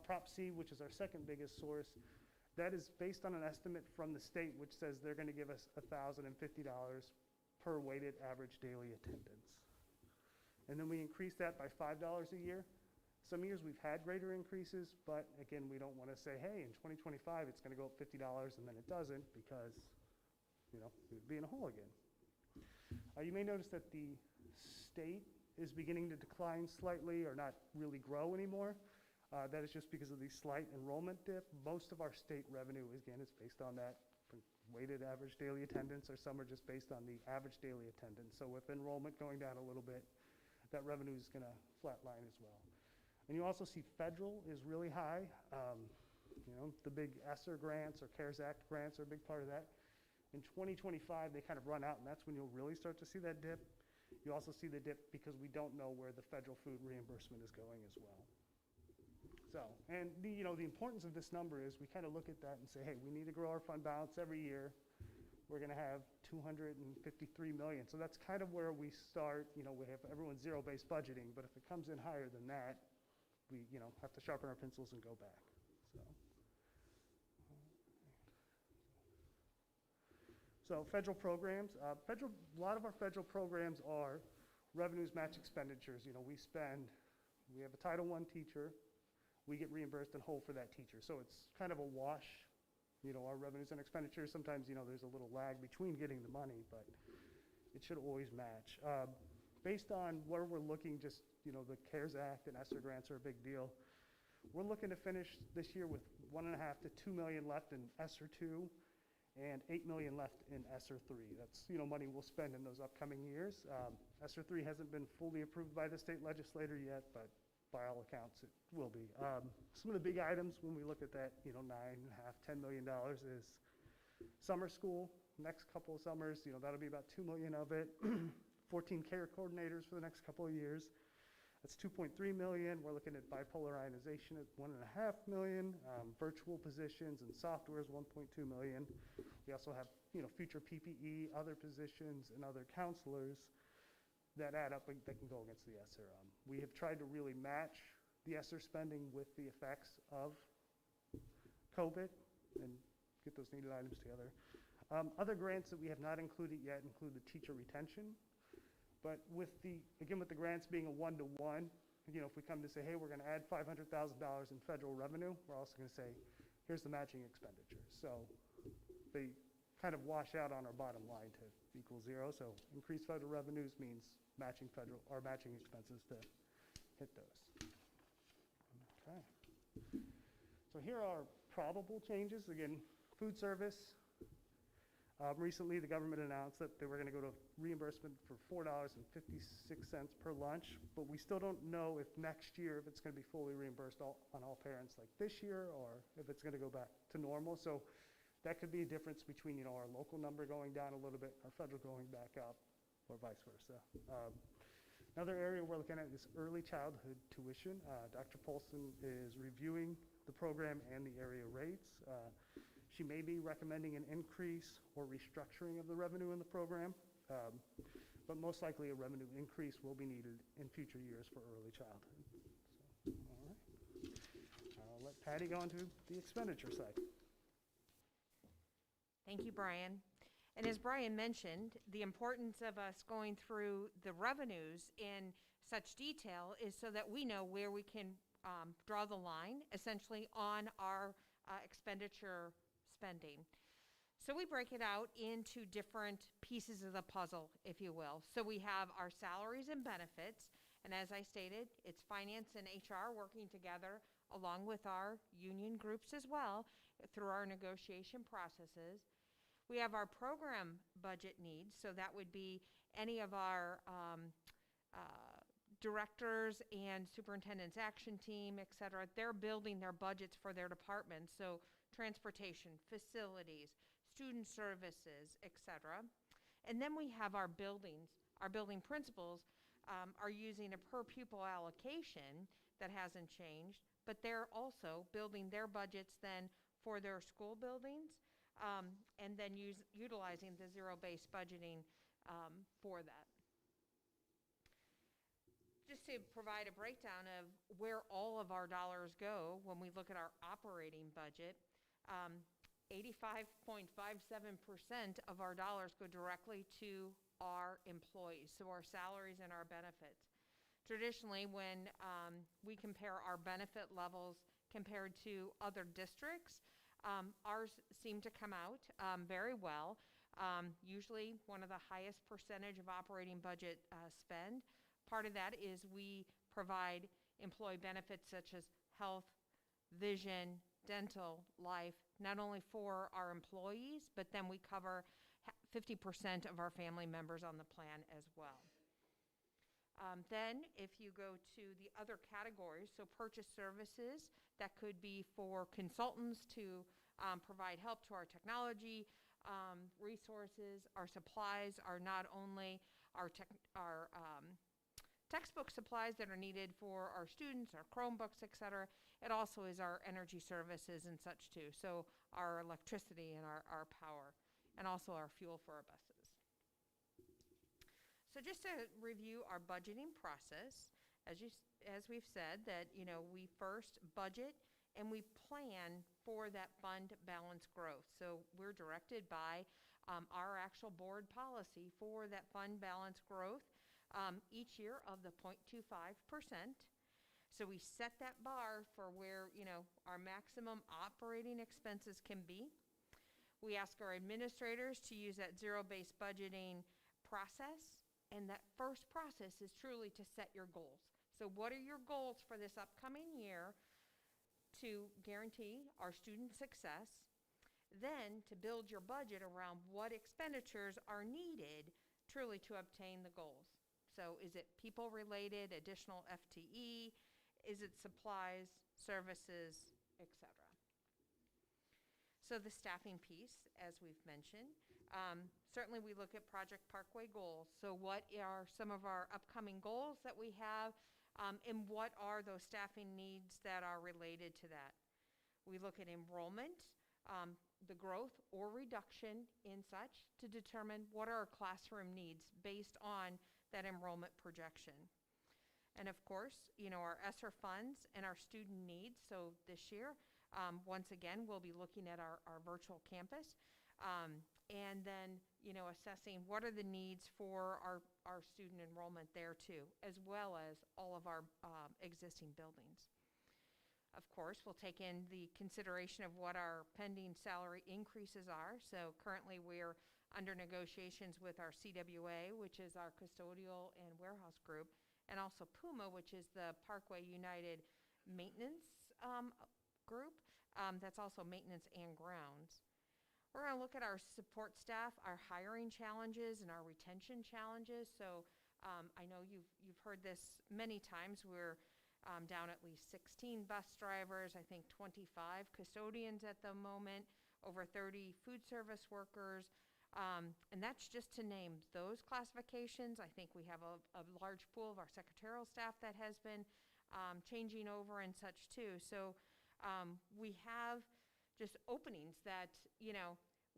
Prop C, which is our second biggest source, that is based on an estimate from the state, which says they're going to give us $1,050 per weighted average daily attendance. And then we increase that by $5 a year. Some years we've had greater increases, but again, we don't want to say, hey, in 2025 it's going to go up $50 and then it doesn't, because we'd be in a hole again. You may notice that the state is beginning to decline slightly or not really grow anymore. That is just because of the slight enrollment dip. Most of our state revenue, again, is based on that weighted average daily attendance, or some are just based on the average daily attendance. So with enrollment going down a little bit, that revenue is going to flatline as well. And you also see federal is really high. The big ESSER grants or CARES Act grants are a big part of that. In 2025, they kind of run out, and that's when you'll really start to see that dip. You also see the dip because we don't know where the federal food reimbursement is going as well. So, and the importance of this number is we kind of look at that and say, hey, we need to grow our fund balance every year. We're going to have 253 million. So that's kind of where we start. We have everyone's zero-based budgeting, but if it comes in higher than that, we have to sharpen our pencils and go back. So federal programs, a lot of our federal programs are revenues match expenditures. We have a Title I teacher, we get reimbursed in whole for that teacher. So it's kind of a wash, our revenues and expenditures. Sometimes, there's a little lag between getting the money, but it should always match. Based on where we're looking, just, the CARES Act and ESSER grants are a big deal. We're looking to finish this year with $1.5 to $2 million left in ESSER 2. And $8 million left in ESSER 3. That's money we'll spend in those upcoming years. ESSER 3 hasn't been fully approved by the state legislature yet, but by all accounts it will be. Some of the big items when we look at that, $9.5, $10 million is summer school. Next couple of summers, that'll be about $2 million of it. 14 care coordinators for the next couple of years. That's $2.3 million. We're looking at bipolar ionization at $1.5 million. Virtual positions and software is $1.2 million. We also have, future PPE, other positions, and other counselors that add up that can go against the ESSER. We have tried to really match the ESSER spending with the effects of COVID and get those needed items together. Other grants that we have not included yet include the teacher retention. But with the grants being a one-to-one, if we come to say, hey, we're going to add $500,000 in federal revenue, we're also going to say, here's the matching expenditures. So they kind of wash out on our bottom line to equal zero. So increased federal revenues means matching expenses to hit those. Okay. So here are probable changes. Again, food service. Recently, the government announced that they were going to go to reimbursement for $4.56 per lunch, but we still don't know if next year, if it's going to be fully reimbursed on all parents like this year, or if it's going to go back to normal. So that could be a difference between, our local number going down a little bit, our federal going back up, or vice versa. Another area we're looking at is early childhood tuition. Dr. Polson is reviewing the program and the area rates. She may be recommending an increase or restructuring of the revenue in the program, but most likely a revenue increase will be needed in future years for early childhood. So, all right. I'll let Patty go on to the expenditure side. Thank you, Brian. And as Brian mentioned, the importance of us going through the revenues in such detail is so that we know where we can draw the line, essentially, on our expenditure spending. So we break it out into different pieces of the puzzle, if you will. So we have our salaries and benefits, and as I stated, it's finance and HR working together along with our union groups as well through our negotiation processes. We have our program budget needs, so that would be any of our directors and superintendent's action team, et cetera. They're building their budgets for their departments, so transportation, facilities, student services, et cetera. And then we have our buildings. Our building principals are using a per pupil allocation that hasn't changed, but they're also building their budgets then for their school buildings, and then utilizing the zero-based budgeting for that. Just to provide a breakdown of where all of our dollars go when we look at our operating budget, 85.57% of our dollars go directly to our employees, so our salaries and our benefits. Traditionally, when we compare our benefit levels compared to other districts, ours seem to come out very well. Usually one of the highest percentage of operating budget spend. Part of that is we provide employee benefits such as health, vision, dental, life, not only for our employees, but then we cover 50% of our family members on the plan as well. Then if you go to the other categories, so purchase services, that could be for consultants to provide help to our technology resources. Our supplies are not only our textbook supplies that are needed for our students, our Chromebooks, et cetera. It also is our energy services and such too. So our electricity and our power, and also our fuel for our buses. So just to review our budgeting process, as we've said, that we first budget and we plan for that fund balance growth. So we're directed by our actual board policy for that fund balance growth each year of the 0.25%. So we set that bar for where, our maximum operating expenses can be. We ask our administrators to use that zero-based budgeting process, and that first process is truly to set your goals. So what are your goals for this upcoming year to guarantee our student success? Then to build your budget around what expenditures are needed truly to obtain the goals. So is it people-related, additional FTE? Is it supplies, services, et cetera? So the staffing piece, as we've mentioned, certainly we look at Project Parkway goals. So what are some of our upcoming goals that we have, and what are those staffing needs that are related to that? We look at enrollment, the growth or reduction in such to determine what are our classroom needs based on that enrollment projection. And of course, our ESSER funds and our student needs. So this year, once again, we'll be looking at our virtual campus, and then, assessing what are the needs for our student enrollment there too, as well as all of our existing buildings. Of course, we'll take in the consideration of what our pending salary increases are. So currently we're under negotiations with our CWA, which is our custodial and warehouse group, and also PUMA, which is the Parkway United Maintenance group. That's also maintenance and grounds. We're going to look at our support staff, our hiring challenges, and our retention challenges. So I know you've heard this many times. We're down at least 16 bus drivers, I think 25 custodians at the moment, over 30 food service workers. And that's just to name those classifications. I think we have a large pool of our secretarial staff that has been changing over and such too. So we have just openings that,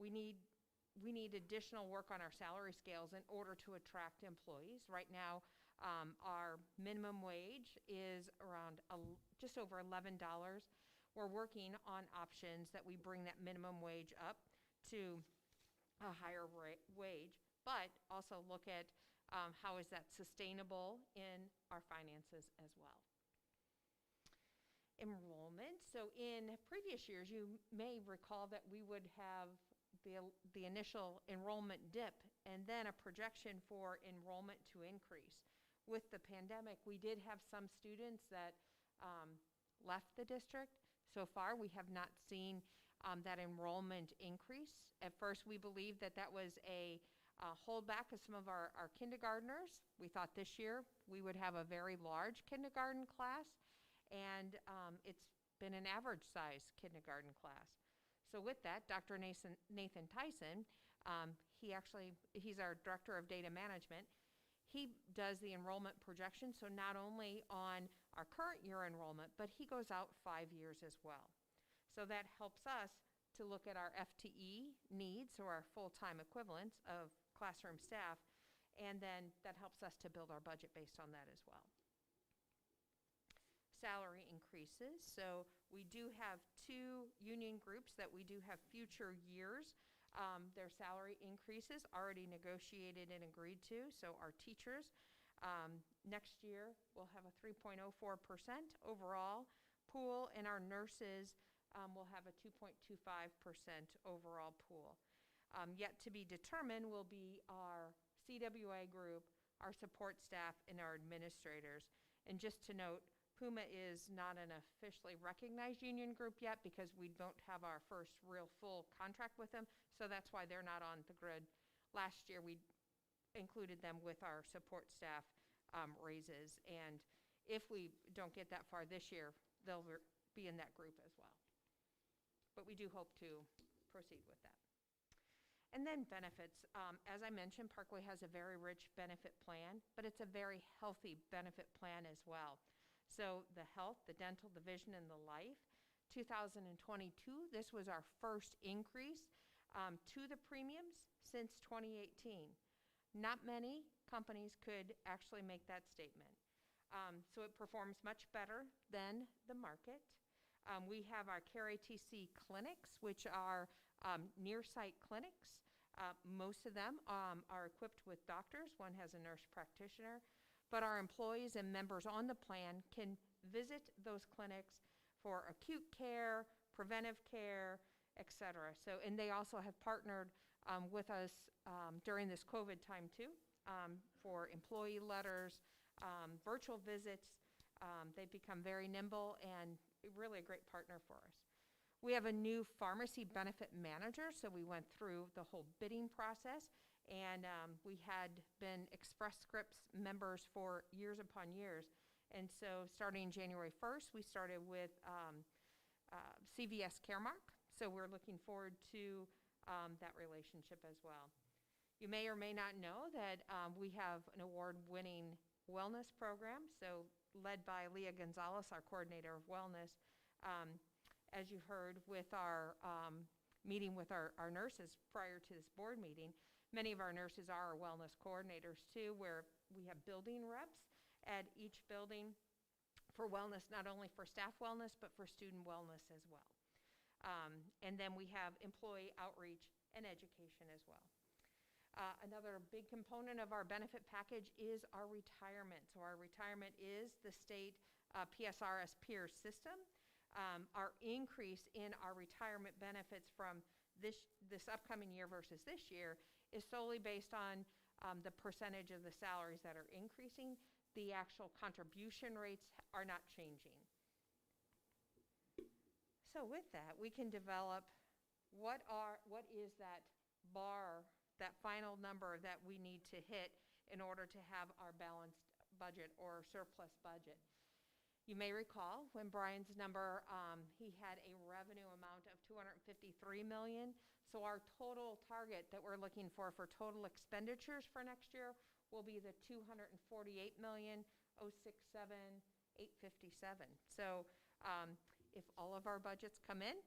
we need additional work on our salary scales in order to attract employees. Right now, our minimum wage is around just over $11. We're working on options that we bring that minimum wage up to a higher wage, but also look at how is that sustainable in our finances as well. Enrollment. So in previous years, you may recall that we would have the initial enrollment dip and then a projection for enrollment to increase. With the pandemic, we did have some students that left the district. So far, we have not seen that enrollment increase. At first, we believed that that was a holdback of some of our kindergartners. We thought this year we would have a very large kindergarten class, and it's been an average-sized kindergarten class. So with that, Dr. Nathan Tyson, he's our Director of Data Management. He does the enrollment projection, so not only on our current year enrollment, but he goes out 5 years as well. So that helps us to look at our FTE needs, or our full-time equivalents of classroom staff, and then that helps us to build our budget based on that as well. Salary increases. So we do have 2 union groups that we do have future years. Their salary increases already negotiated and agreed to. So our teachers, next year, will have a 3.04% overall pool, and our nurses will have a 2.25% overall pool. Yet to be determined will be our CWA group, our support staff, and our administrators. And just to note, Puma is not an officially recognized union group yet because we don't have our first real full contract with them, so that's why they're not on the grid. Last year, we included them with our support staff raises, and if we don't get that far this year, they'll be in that group as well. But we do hope to proceed with that. And then benefits. As I mentioned, Parkway has a very rich benefit plan, but it's a very healthy benefit plan as well. So the health, the dental, the vision, and the life, 2022, this was our first increase to the premiums since 2018. Not many companies could actually make that statement. So it performs much better than the market. We have our CARE ATC clinics, which are near-site clinics. Most of them are equipped with doctors. One has a nurse practitioner. But our employees and members on the plan can visit those clinics for acute care, preventive care, et cetera. So, and they also have partnered with us during this COVID time too, for employee letters, virtual visits. They've become very nimble and really a great partner for us. We have a new pharmacy benefit manager, so we went through the whole bidding process, and we had been Express Scripts members for years upon years. And so starting January 1st, we started with CVS Caremark, so we're looking forward to that relationship as well. You may or may not know that we have an award-winning wellness program, so led by Leah Gonzalez, our coordinator of wellness. As you heard with our meeting with our nurses prior to this board meeting, many of our nurses are our wellness coordinators too, where we have building reps at each building for wellness, not only for staff wellness, but for student wellness as well. And then we have employee outreach and education as well. Another big component of our benefit package is our retirement. So our retirement is the state PSRS peer system. Our increase in our retirement benefits from this upcoming year versus this year is solely based on the percentage of the salaries that are increasing. The actual contribution rates are not changing. So with that, we can develop what is that bar, that final number that we need to hit in order to have our balanced budget or surplus budget. You may recall when Brian's number, he had a revenue amount of $253 million. So our total target that we're looking for total expenditures for next year will be the $248,067,857. So if all of our budgets come in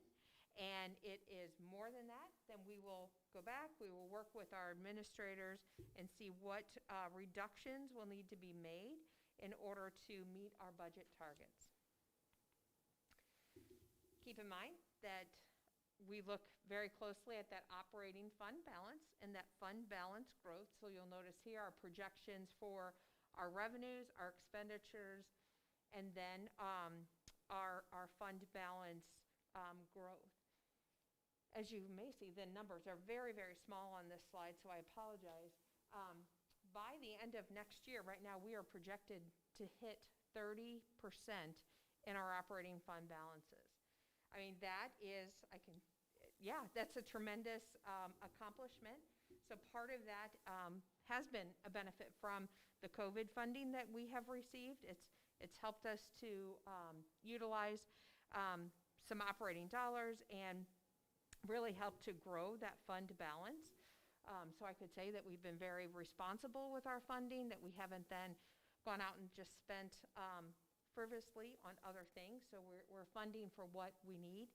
and it is more than that, then we will go back, we will work with our administrators and see what reductions will need to be made in order to meet our budget targets. Keep in mind that we look very closely at that operating fund balance and that fund balance growth. So you'll notice here our projections for our revenues, our expenditures, and then our fund balance growth. as you may see, the numbers are very, very small on this slide, so I apologize. By the end of next year, right now, we are projected to hit 30% in our operating fund balances. I mean, that is, that's a tremendous accomplishment. So part of that has been a benefit from the COVID funding that we have received. It's helped us to utilize some operating dollars and really helped to grow that fund balance. So I could say that we've been very responsible with our funding, that we haven't then gone out and just spent frivolously on other things. So we're funding for what we need.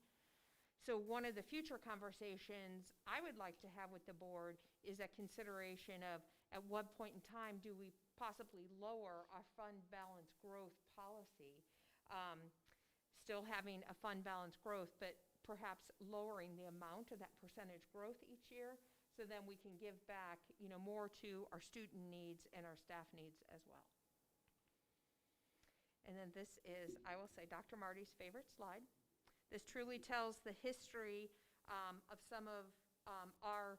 So one of the future conversations I would like to have with the board is a consideration of at what point in time do we possibly lower our fund balance growth policy, still having a fund balance growth, but perhaps lowering the amount of that percentage growth each year, so then we can give back, more to our student needs and our staff needs as well. And then this is, I will say, Dr. Marty's favorite slide. This truly tells the history of some of our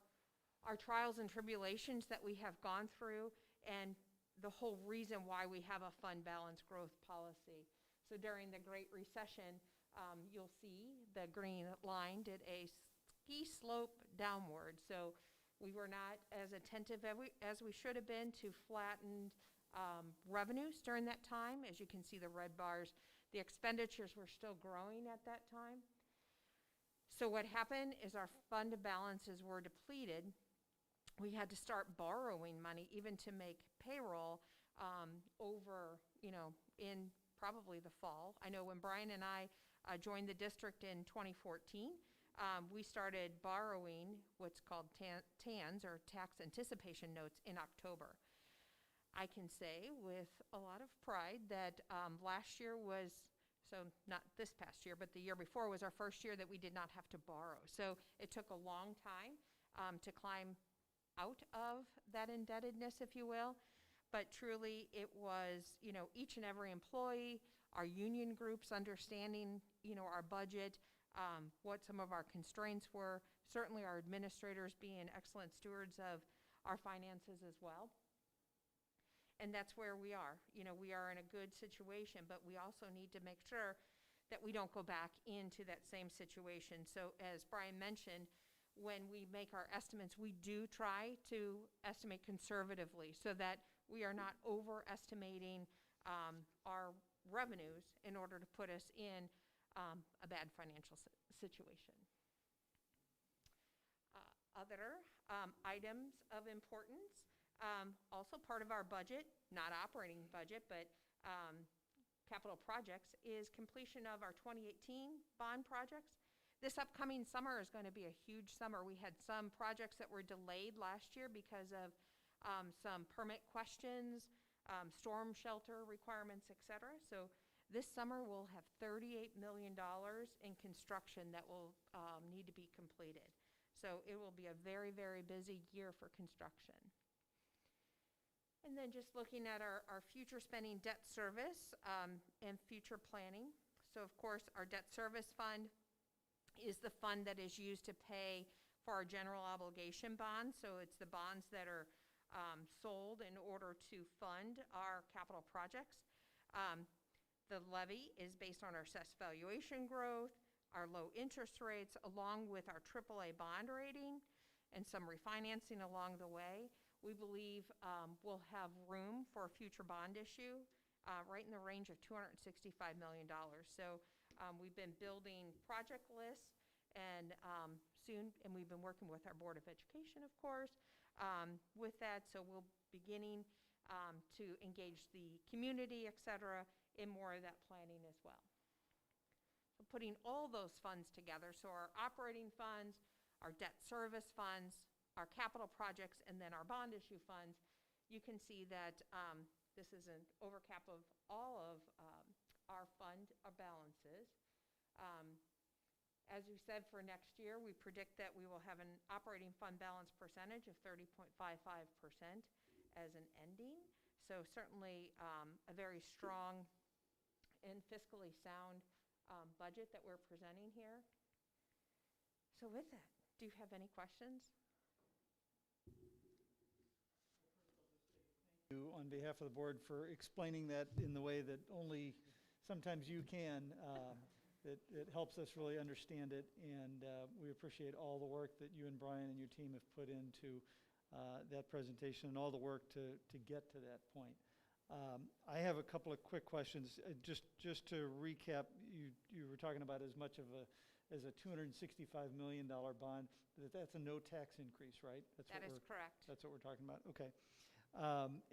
trials and tribulations that we have gone through, and the whole reason why we have a fund balance growth policy. So during the Great Recession, you'll see the green line did a ski slope downward. So we were not as attentive as we should have been to flattened revenues during that time. As you can see, the red bars, the expenditures were still growing at that time. So what happened is our fund balances were depleted. We had to start borrowing money even to make payroll over, in probably the fall. I know when Brian and I joined the district in 2014, we started borrowing what's called TANs, or tax anticipation notes, in October. I can say with a lot of pride that last year was, so not this past year, but the year before was our first year that we did not have to borrow. So it took a long time to climb out of that indebtedness, if you will. But truly it was, each and every employee, our union groups understanding, our budget, what some of our constraints were, certainly our administrators being excellent stewards of our finances as well. And that's where we are. We are in a good situation, but we also need to make sure that we don't go back into that same situation. So as Brian mentioned, when we make our estimates, we do try to estimate conservatively so that we are not overestimating our revenues in order to put us in a bad financial situation. Other items of importance, also part of our budget, not operating budget, but capital projects, is completion of our 2018 bond projects. This upcoming summer is going to be a huge summer. We had some projects that were delayed last year because of some permit questions, storm shelter requirements, et cetera. So this summer we'll have $38 million in construction that will need to be completed. So it will be a very, very busy year for construction. And then just looking at our future spending, debt service, and future planning. So of course our debt service fund is the fund that is used to pay for our general obligation bonds. So it's the bonds that are sold in order to fund our capital projects. The levy is based on our assessed valuation growth, our low interest rates, along with our AAA bond rating and some refinancing along the way. We believe we'll have room for a future bond issue right in the range of $265 million. So we've been building project lists, and we've been working with our Board of Education, of course, with that. So we'll beginning to engage the community, et cetera, in more of that planning as well. So putting all those funds together, so our operating funds, our debt service funds, our capital projects, and then our bond issue funds, you can see that this is an overcap of all of our fund balances. As we said, for next year, we predict that we will have an operating fund balance percentage of 30.55% as an ending. So certainly a very strong and fiscally sound budget that we're presenting here. So with that, do you have any questions? You, on behalf of the board, for explaining that in the way that only sometimes you can. It helps us really understand it, and we appreciate all the work that you and Brian and your team have put into that presentation and all the work to get to that point. I have a couple of quick questions. Just to recap, you were talking about as much of as a $265 million bond. That's a no tax increase, right? That is correct. That's what we're talking about. Okay.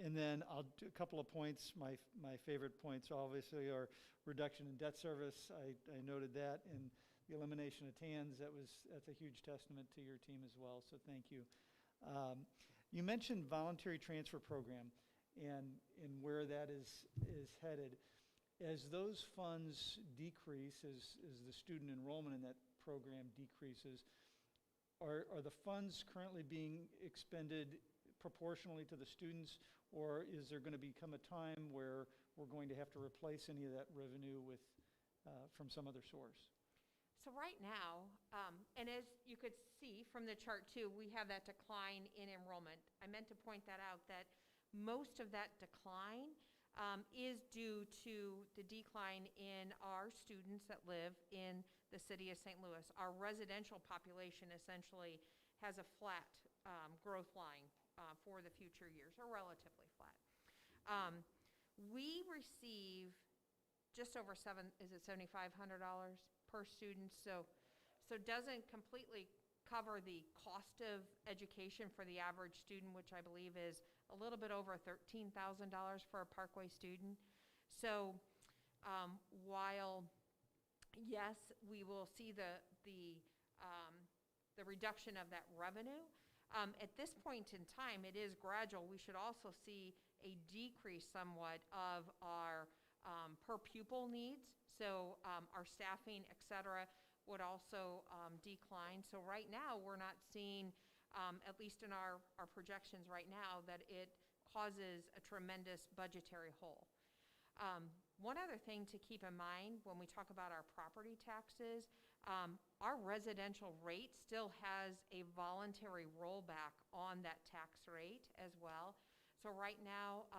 And then I'll do a couple of points. My favorite points obviously are reduction in debt service. I noted that, and the elimination of TANs. That's a huge testament to your team as well. So thank you. You mentioned voluntary transfer program and where that is headed. As those funds decrease, as the student enrollment in that program decreases, are the funds currently being expended proportionally to the students, or is there going to become a time where we're going to have to replace any of that revenue with from some other source? So right now, and as you could see from the chart too, we have that decline in enrollment. I meant to point that out, that most of that decline is due to the decline in our students that live in the city of St. Louis. Our residential population essentially has a flat growth line for the future years, or relatively flat. We receive just over $7,500 per student, so doesn't completely cover the cost of education for the average student, which I believe is a little bit over $13,000 for a Parkway student. So while, yes, we will see the reduction of that revenue, at this point in time, it is gradual. We should also see a decrease somewhat of our per pupil needs. So our staffing, et cetera, would also decline. So right now, we're not seeing, at least in our projections right now, that it causes a tremendous budgetary hole. One other thing to keep in mind when we talk about our property taxes, our residential rate still has a voluntary rollback on that tax rate as well. So right now,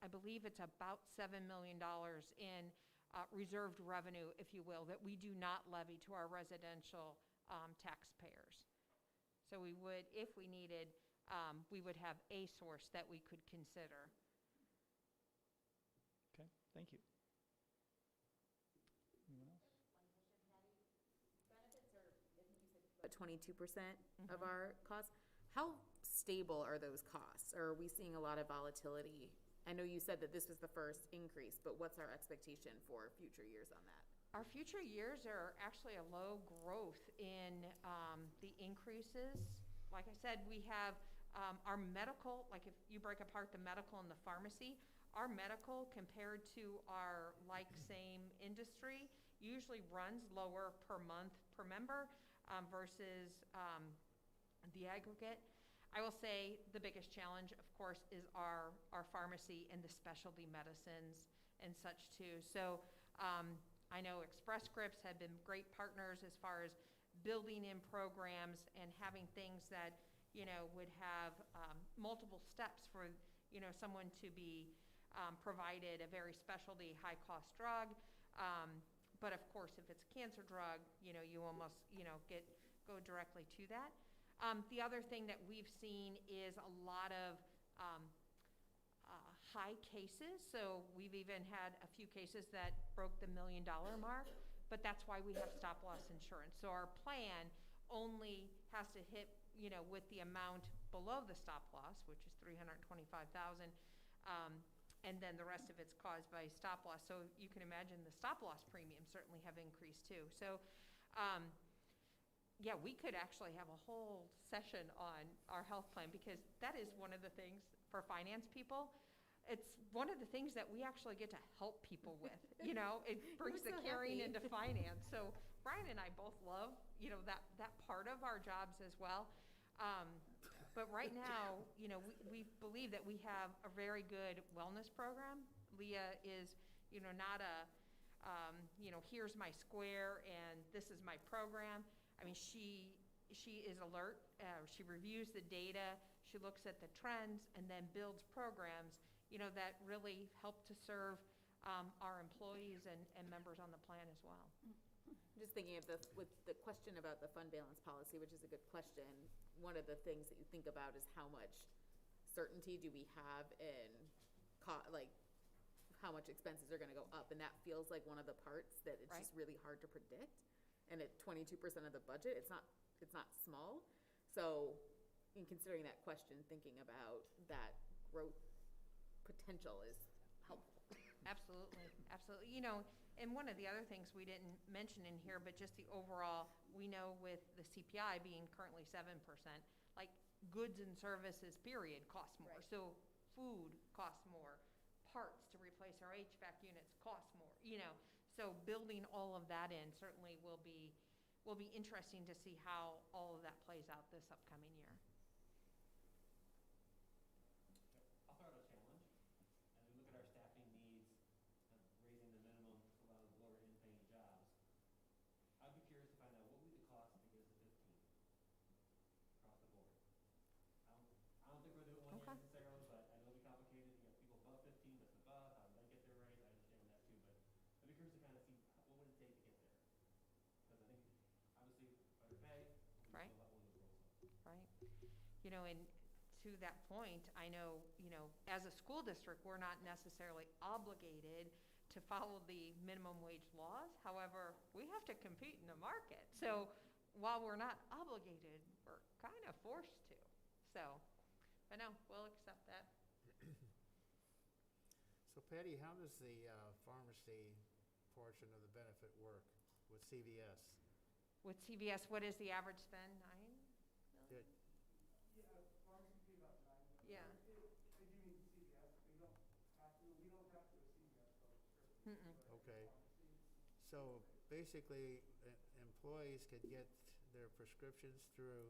I believe it's about $7 million in reserved revenue, if you will, that we do not levy to our residential taxpayers. So we would, if we needed, we would have a source that we could consider. Okay, thank you. Anyone else? Benefits are, I think you said about 22% of our costs. How stable are those costs? Or are we seeing a lot of volatility? I know you said that this was the first increase, but what's our expectation for future years on that? Our future years are actually a low growth in the increases. Like I said, we have our medical, like if you break apart the medical and the pharmacy, our medical compared to our like same industry usually runs lower per month per member versus the aggregate. I will say the biggest challenge, of course, is our pharmacy and the specialty medicines and such too. So I know Express Scripts have been great partners as far as building in programs and having things that, you know, would have multiple steps for, you know, someone to be provided a very specialty high-cost drug. But of course, if it's a cancer drug, you know, you almost, you know, go directly to that. The other thing that we've seen is a lot of high cases. So we've even had a few cases that broke the $1 million mark, but that's why we have stop-loss insurance. So our plan only has to hit, you know, with the amount below the stop-loss, which is $325,000, and then the rest of it's caused by stop-loss. So you can imagine the stop-loss premiums certainly have increased too. So yeah, we could actually have a whole session on our health plan, because that is one of the things for finance people. It's one of the things that we actually get to help people with. You know, it brings the caring into finance. So Brian and I both love, you know, that part of our jobs as well. But right now, you know, we believe that we have a very good wellness program. Leah is, you know, not a, you know, here's my square and this is my program. I mean, she she is alert, she reviews the data, she looks at the trends, and then builds programs, that really help to serve our employees and members on the plan as well. Just thinking of with the question about the fund balance policy, which is a good question, one of the things that you think about is how much certainty do we have in, how much expenses are gonna go up, and that feels like one of the parts that it's Right. just really hard to predict. And at 22% of the budget, it's not small. So in considering that question, thinking about that growth potential is helpful. Absolutely, absolutely. And one of the other things we didn't mention in here, but just the overall, we know with the CPI being currently 7%, like goods and services, period, cost more. Right. So food costs more, parts to replace our HVAC units cost more, So building all of that in certainly will be interesting to see how all of that plays out this upcoming year. I'll throw out a challenge. As we look at our staffing needs, raising the minimum for a lot of the lower end paying jobs, I'd be curious to find out what would the cost to get us to 15 across the board. I don't think we're doing one Okay. necessarily, but I know it'll be complicated. You have people above 15, that's above, how do they get their raise? I understand that too, but I'd be curious to kind of see what would it take to get there? Because I think, obviously, better pay, we Right. still have one of those roles. Right. And to that point, I know, as a school district, we're not necessarily obligated to follow the minimum wage laws. However, we have to compete in the market. So while we're not obligated, we're kind of forced to. So, but no, we'll accept that. So Patty, how does the pharmacy portion of the benefit work with CVS? With CVS, what is the average spend? 9 million? Did- Yeah, pharmacy fee about 9 million. Yeah. They do need CVS, we don't have to do a CVS for prescription. Mm-mm. but Okay. pharmacy. So basically, employees could get their prescriptions through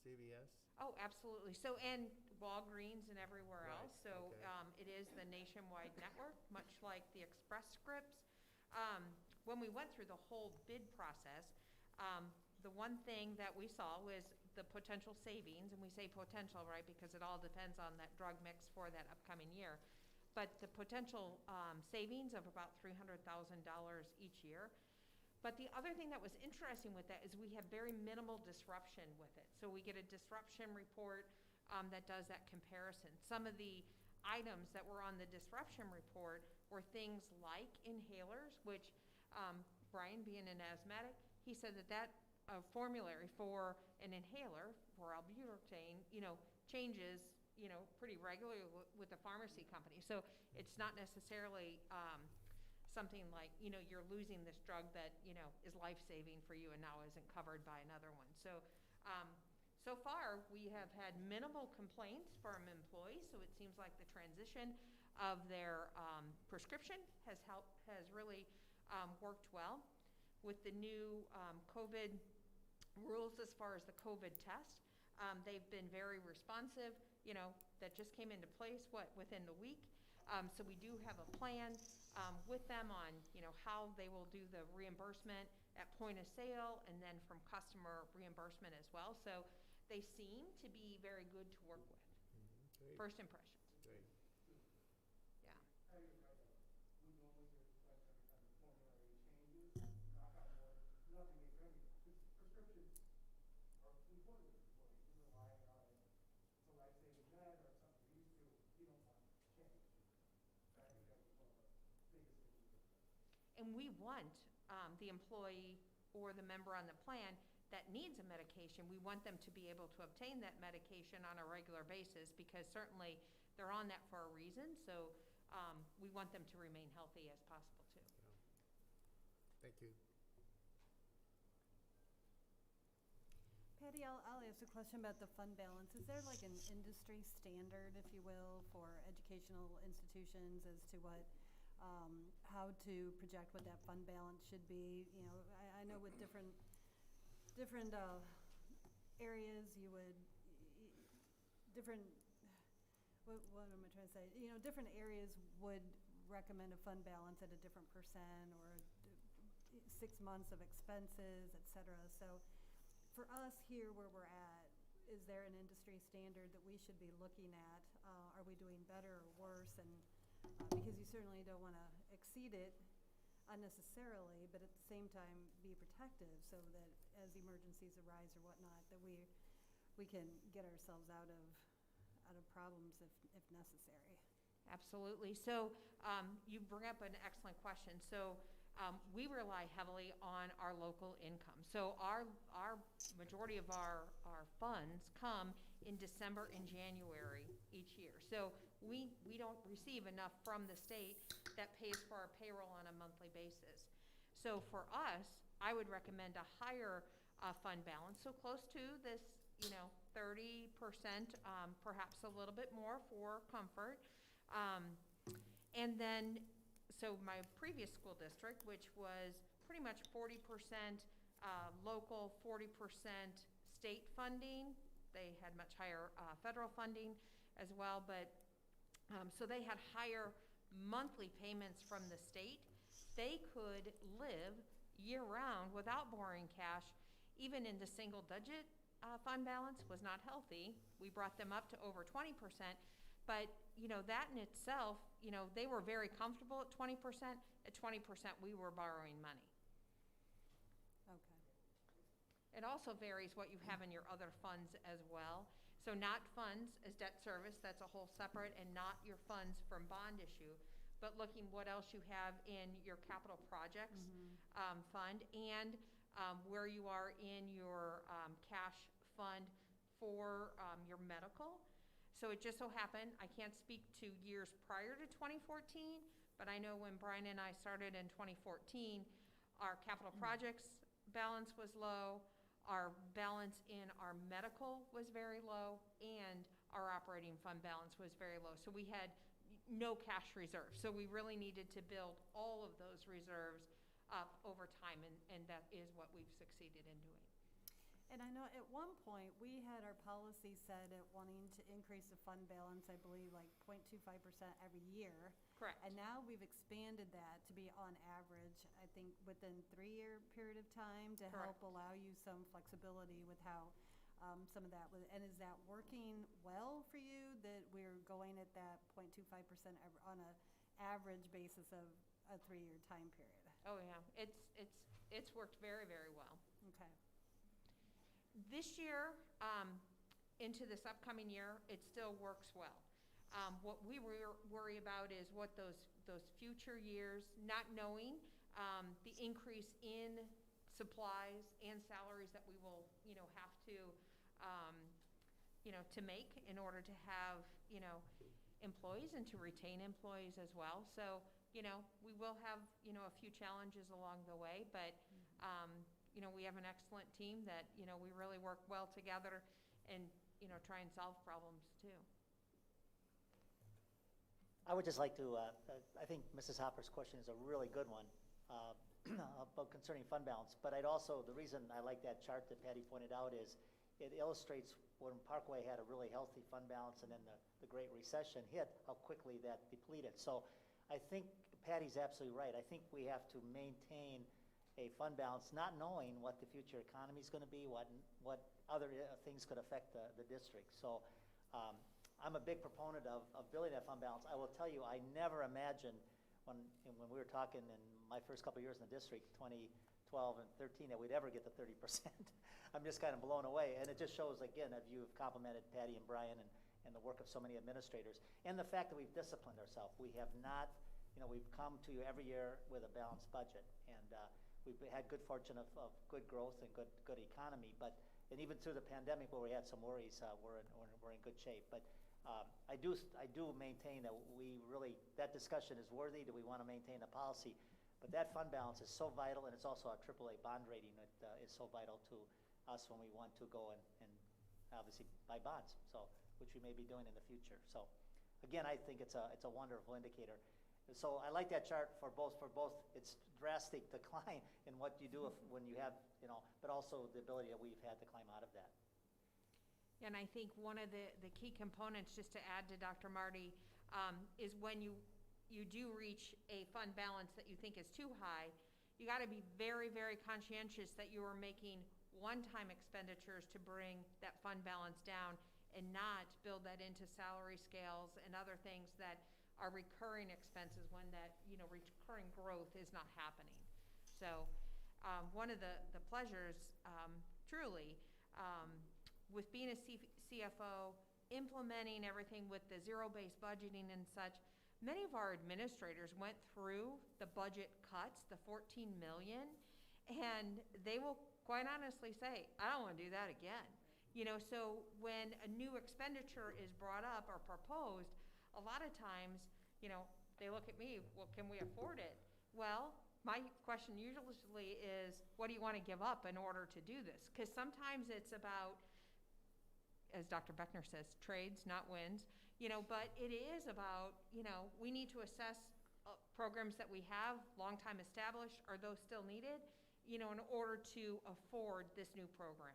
CVS? Oh, absolutely. So, and Walgreens and everywhere Right, else. So okay. it is the nationwide network, much like the Express Scripts. When we went through the whole bid process, the one thing that we saw was the potential savings, and we say potential, right, because it all depends on that drug mix for that upcoming year. But the potential savings of about $300,000 each year. But the other thing that was interesting with that is we have very minimal disruption with it. So we get a disruption report that does that comparison. Some of the items that were on the disruption report were things like inhalers, which Brian, being an asthmatic, he said that formulary for an inhaler for albuterol, changes, pretty regularly with the pharmacy company. So it's not necessarily something like, you're losing this drug that, is life-saving for you and now isn't covered by another one. So, so far, we have had minimal complaints from employees, so it seems like the transition of their prescription has really worked well. With the new COVID rules as far as the COVID test, they've been very responsive, that just came into place, within the week. So we do have a plan with them on, how they will do the reimbursement at point of sale and then from customer reimbursement as well. So they seem to be very good to work with. Great. First impressions. Great. Yeah. I agree, right, we normally get requests every time the formulary changes, knock on wood, nothing is really, prescriptions are important to employees, you're relying on it. It's a life-saving med or something you're used to, you don't want to change. So I think that was one of the biggest things we did. And we want the employee or the member on the plan that needs a medication, we want them to be able to obtain that medication on a regular basis because certainly they're on that for a reason. So we want them to remain healthy as possible too. Thank you. Patty, I'll ask a question about the fund balance. Is there like an industry standard, if you will, for educational institutions as to what, how to project what that fund balance should be? I know with different areas, you would, what am I trying to say? Different areas would recommend a fund balance at a different percent or 6 months of expenses, et cetera. So for us here where we're at, is there an industry standard that we should be looking at? Are we doing better or worse? And because you certainly don't want to exceed it unnecessarily, but at the same time be protective so that as emergencies arise or whatnot, that we can get ourselves out of problems if necessary. Absolutely. So you bring up an excellent question. So we rely heavily on our local income. So our majority of our funds come in December and January each year. So we don't receive enough from the state that pays for our payroll on a monthly basis. So for us, I would recommend a higher fund balance, so close to this, 30%, perhaps a little bit more for comfort. And then, so my previous school district, which was pretty much 40% local, 40% state funding. They had much higher federal funding as well, but so they had higher monthly payments from the state. They could live year-round without borrowing cash. Even in the single-digit fund balance was not healthy. We brought them up to over 20%, but that in itself, they were very comfortable at 20%. At 20%, we were borrowing money. Okay. It also varies what you have in your other funds as well. So not funds as debt service, that's a whole separate, and not your funds from bond issue, but looking what else you have in your capital projects fund, and where you are in your cash fund for your medical. So it just so happened, I can't speak to years prior to 2014, but I know when Brian and I started in 2014, our capital projects balance was low, our balance in our medical was very low, and our operating fund balance was very low. So we had no cash reserve. So we really needed to build all of those reserves up over time, and that is what we've succeeded in doing. And I know at one point, we had our policy set at wanting to increase the fund balance, I believe, like 0.25% every year. Correct. And now we've expanded that to be on average, I think, within 3-year period of time to help allow you some flexibility with how some of that was. And is that working well for you, that we're going at that 0.25% on an average basis of a 3-year time period? Oh, yeah. It's worked very, very well. Okay. This year, into this upcoming year, it still works well. What we worry about is what those future years, not knowing the increase in supplies and salaries that we will, have to, to make in order to have, employees and to retain employees as well. So, we will have, a few challenges along the way, but, we have an excellent team that, we really work well together and, try and solve problems too. I would just like to, I think Mrs. Hopper's question is a really good one about concerning fund balance. But the reason I like that chart that Patty pointed out is it illustrates when Parkway had a really healthy fund balance and then the Great Recession hit, how quickly that depleted. So I think Patty's absolutely right. I think we have to maintain a fund balance, not knowing what the future economy is going to be, what other things could affect the district. So I'm a big proponent of building that fund balance. I will tell you, I never imagined when we were talking in my first couple of years in the district, 2012 and 13, that we'd ever get to 30%. I'm just kind of blown away. And it just shows, again, that you've complimented Patty and Brian and the work of so many administrators. And the fact that we've disciplined ourselves. We have not, we've come to you every year with a balanced budget. And we've had good fortune of good growth and good economy. And even through the pandemic where we had some worries, we're in good shape. But I do maintain that that discussion is worthy. Do we want to maintain the policy? But that fund balance is so vital, and it's also our AAA bond rating that is so vital to us when we want to go and obviously buy bonds, which we may be doing in the future. So again, I think it's a wonderful indicator. So I like that chart for both its drastic decline in what you do when you have, but also the ability that we've had to climb out of that. And I think one of the key components, just to add to Dr. Marty, is when you do reach a fund balance that you think is too high, you got to be very, very conscientious that you are making one-time expenditures to bring that fund balance down and not build that into salary scales and other things that are recurring expenses when that, recurring growth is not happening. So one of the pleasures, truly, with being a CFO, implementing everything with the zero-based budgeting and such, many of our administrators went through the budget cuts, the 14 million, and they will quite honestly say, I don't want to do that again. So when a new expenditure is brought up or proposed, a lot of times, they look at me, well, can we afford it? Well, my question usually is, what do you want to give up in order to do this? Because sometimes it's about, as Dr. Beckner says, trades, not wins, but it is about, we need to assess programs that we have, long time established, are those still needed, in order to afford this new program.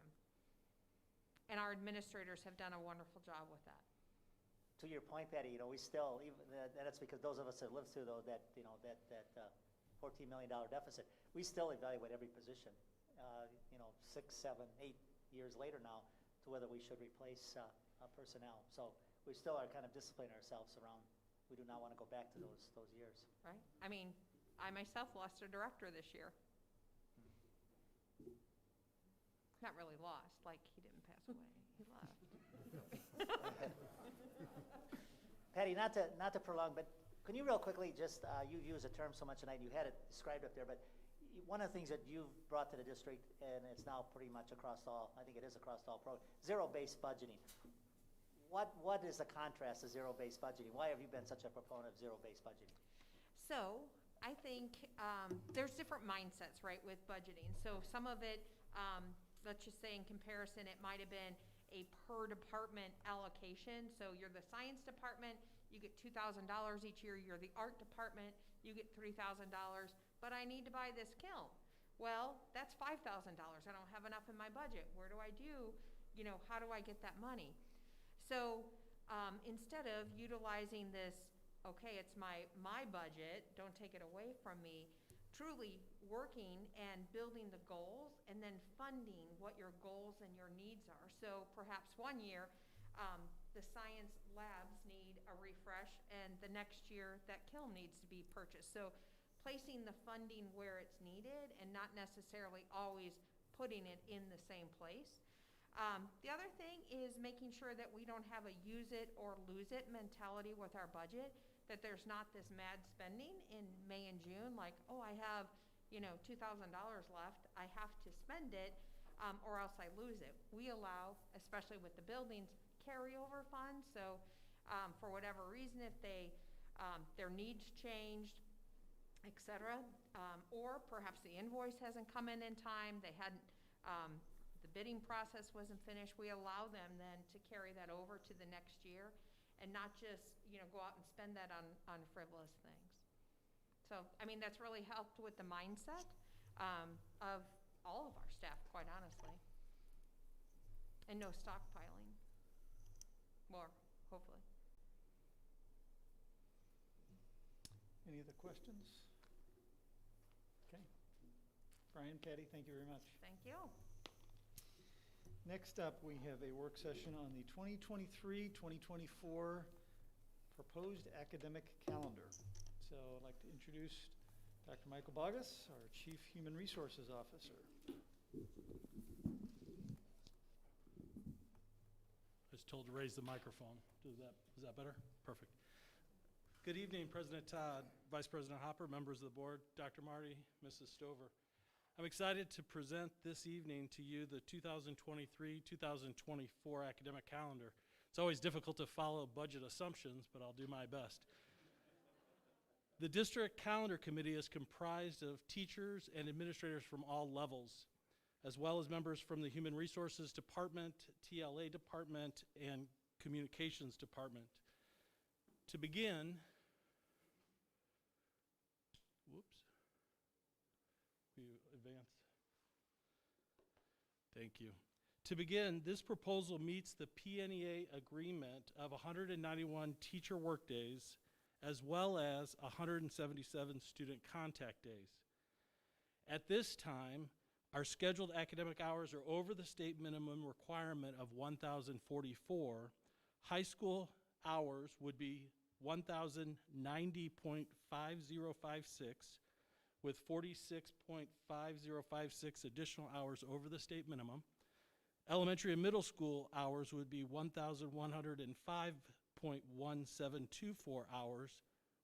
And our administrators have done a wonderful job with that. To your point, Patty, we still, even, and that's because those of us that lived through that $14 million deficit, we still evaluate every position, 6, 7, 8 years later now, to whether we should replace personnel. So we still are kind of disciplining ourselves around, we do not want to go back to those years. Right? I mean, I myself lost a director this year. Not really lost, like he didn't pass away, he left. Patty, not to prolong, but can you real quickly just, you use a term so much tonight, you had it described up there, but one of the things that you've brought to the district, and it's now pretty much across all, I think it is across all zero-based budgeting. What is the contrast to zero-based budgeting? Why have you been such a proponent of zero-based budgeting? So I think there's different mindsets, right, with budgeting. So some of it, let's just say in comparison, it might have been a per department allocation. So you're the science department, you get $2,000 each year. You're the art department, you get $3,000. But I need to buy this kiln. Well, that's $5,000. I don't have enough in my budget. Where do I do? How do I get that money? So instead of utilizing this, okay, it's my budget, don't take it away from me, truly working and building the goals and then funding what your goals and your needs are. So perhaps one year, the science labs need a refresh, and the next year that kiln needs to be purchased. So placing the funding where it's needed and not necessarily always putting it in the same place. The other thing is making sure that we don't have a use it or lose it mentality with our budget, that there's not this mad spending in May and June, like, oh, I have, $2,000 left, I have to spend it, or else I lose it. We allow, especially with the buildings, carryover funds. So for whatever reason, if their needs changed, et cetera, or perhaps the invoice hasn't come in time, they hadn't, the bidding process wasn't finished, we allow them then to carry that over to the next year and not just, go out and spend that on frivolous things. So, that's really helped with the mindset of all of our staff, quite honestly. And no stockpiling. More, hopefully. Any other questions? Okay. Brian, Patty, thank you very much. Thank you. Next up, we have a work session on the 2023-2024 proposed academic calendar. So I'd like to introduce Dr. Michael Bogus, our Chief Human Resources Officer. I was told to raise the microphone. Is that better? Perfect. Good evening, President Todd, Vice President Hopper, members of the board, Dr. Marty, Mrs. Stover. I'm excited to present this evening to you the 2023-2024 academic calendar. It's always difficult to follow budget assumptions, but I'll do my best. The district calendar committee is comprised of teachers and administrators from all levels, as well as members from the Human Resources Department, TLA Department, and Communications Department. To begin, will you advance? Thank you. To begin, this proposal meets the PNEA agreement of 191 teacher workdays, as well as 177 student contact days. At this time, Our scheduled academic hours are over the state minimum requirement of 1,044. High school hours would be 1,090.5056, with 46.5056 additional hours over the state minimum. Elementary and middle school hours would be 1,105.1724 hours,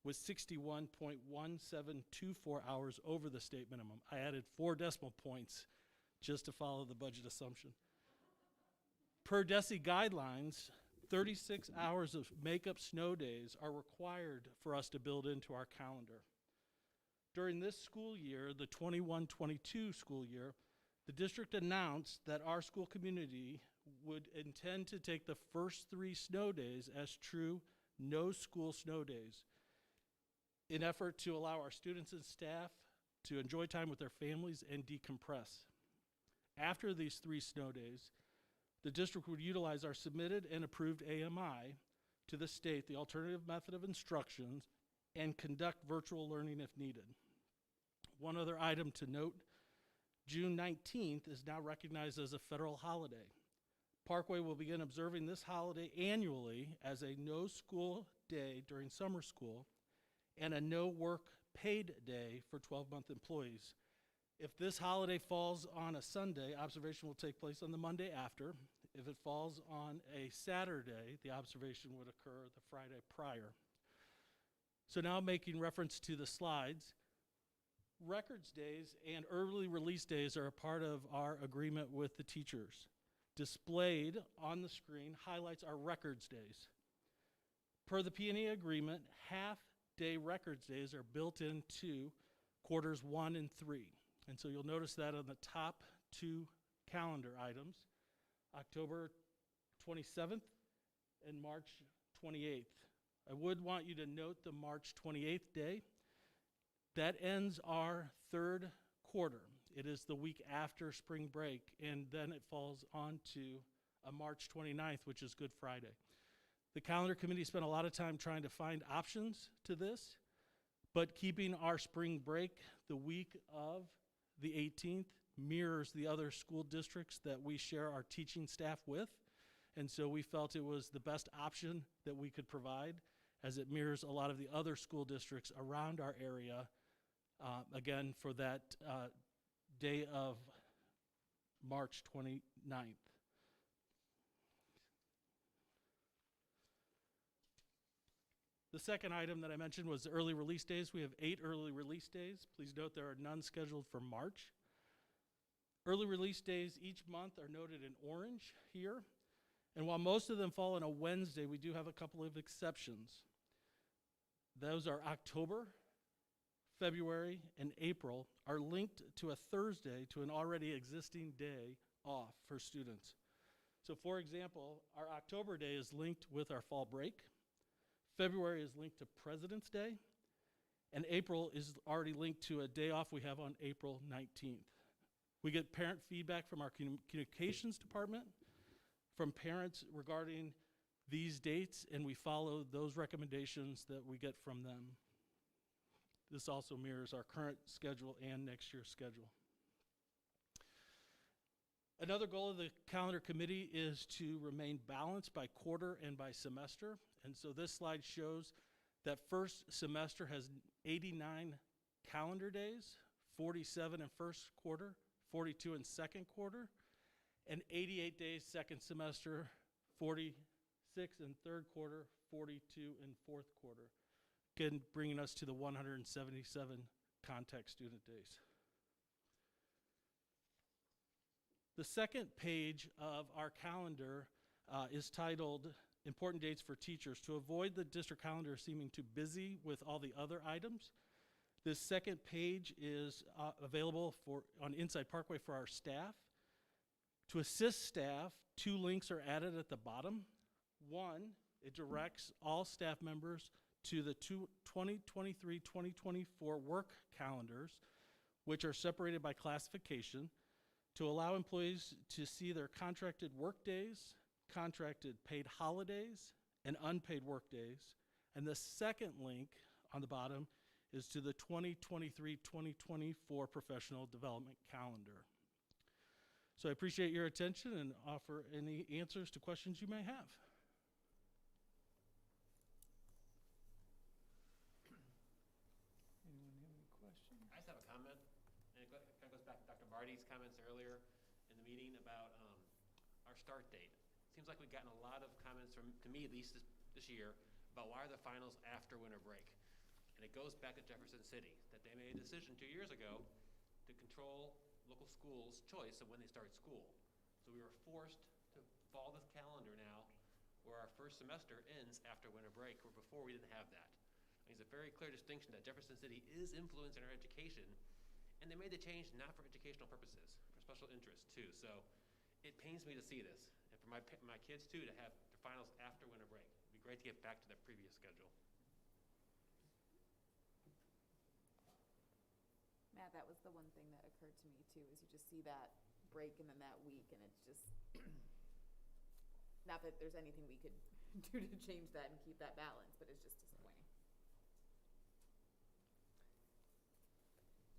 with 61.1724 hours over the state minimum. I added 4 decimal points just to follow the budget assumption. Per DESI guidelines, 36 hours of make-up snow days are required for us to build into our calendar. During this school year, the 21-22 school year, the district announced that our school community would intend to take the first 3 snow days as true no school snow days, in effort to allow our students and staff to enjoy time with their families and decompress. After these 3 snow days, the district would utilize our submitted and approved AMI to the state, the alternative method of instructions, and conduct virtual learning if needed. One other item to note, June 19th is now recognized as a federal holiday. Parkway will begin observing this holiday annually as a no school day during summer school and a no work paid day for 12-month employees. If this holiday falls on a Sunday, observation will take place on the Monday after. If it falls on a Saturday, the observation would occur the Friday prior. So now making reference to the slides, records days and early release days are a part of our agreement with the teachers. Displayed on the screen highlights our records days. Per the P&E agreement, half-day records days are built into quarters 1 and 3. And so you'll notice that on the top 2 calendar items, October 27th and March 28th. I would want you to note the March 28th day. That ends our 3rd quarter. It is the week after spring break, and then it falls on to a March 29th, which is Good Friday. The calendar committee spent a lot of time trying to find options to this, but keeping our spring break the week of the 18th mirrors the other school districts that we share our teaching staff with, and so we felt it was the best option that we could provide, as it mirrors a lot of the other school districts around our area, again, for that day of March 29th. The second item that I mentioned was early release days. We have 8 early release days. Please note there are none scheduled for March. Early release days each month are noted in orange here. And while most of them fall on a Wednesday, we do have a couple of exceptions. Those are October, February, and April are linked to a Thursday to an already existing day off for students. So for example, our October day is linked with our fall break. February is linked to President's Day, and April is already linked to a day off we have on April 19th. We get parent feedback from our communications department, from parents regarding these dates, and we follow those recommendations that we get from them. This also mirrors our current schedule and next year's schedule. Another goal of the calendar committee is to remain balanced by quarter and by semester. And so this slide shows that first semester has 89 calendar days, 47 in first quarter, 42 in second quarter, and 88 days second semester, 46 in third quarter, 42 in fourth quarter. Again, bringing us to the 177 contact student days. The second page of our calendar is titled Important Dates for Teachers. To avoid the district calendar seeming too busy with all the other items, this second page is available on Inside Parkway for our staff. To assist staff, 2 links are added at the bottom. One, it directs all staff members to the 2023-2024 work calendars, which are separated by classification, to allow employees to see their contracted work days, contracted paid holidays, and unpaid work days. And the second link on the bottom is to the 2023-2024 professional development calendar. So I appreciate your attention and offer any answers to questions you may have. Anyone have any questions? I just have a comment, and it kind of goes back to Dr. Marty's comments earlier in the meeting about our start date. Seems like we've gotten a lot of comments from, to me at least this year, about why are the finals after winter break? And it goes back to Jefferson City, that they made a decision 2 years ago to control local schools' choice of when they start school. So we were forced to follow this calendar now, where our first semester ends after winter break, where before we didn't have that. I think it's a very clear distinction that Jefferson City is influencing our education, and they made the change not for educational purposes, for special interest too. So it pains me to see this, and for my kids too, to have their finals after winter break. It'd be great to get back to that previous schedule. Matt, that was the one thing that occurred to me too, is you just see that break and then that week, and it's just, not that there's anything we could do to change that and keep that balance, but it's just disappointing.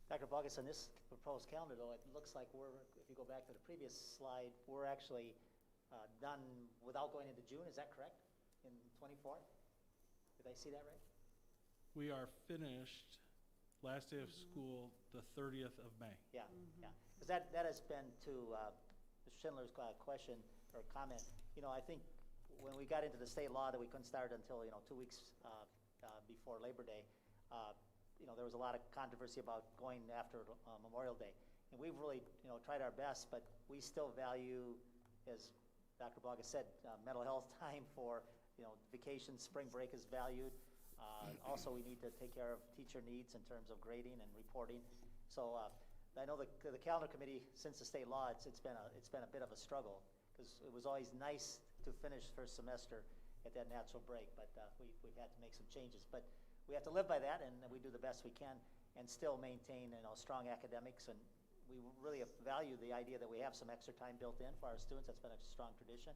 Dr. Bogus, on this proposed calendar, though, it looks like if you go back to the previous slide, we're actually done without going into June. Is that correct? In 24? Did I see that right? We are finished last day of school the 30th of May. Yeah, yeah. Because that has been to Mr. Schindler's question or comment. You know, I think when we got into the state law that we couldn't start until, 2 weeks before Labor Day, there was a lot of controversy about going after Memorial Day. And we've really, tried our best, but we still value, as Dr. Bogus said, mental health time for, vacation, spring break is valued. Also, we need to take care of teacher needs in terms of grading and reporting. So I know the calendar committee, since the state law, it's been a bit of a struggle, because it was always nice to finish first semester at that natural break, but we've had to make some changes. But we have to live by that, and we do the best we can, and still maintain strong academics. And we really value the idea that we have some extra time built in for our students. That's been a strong tradition,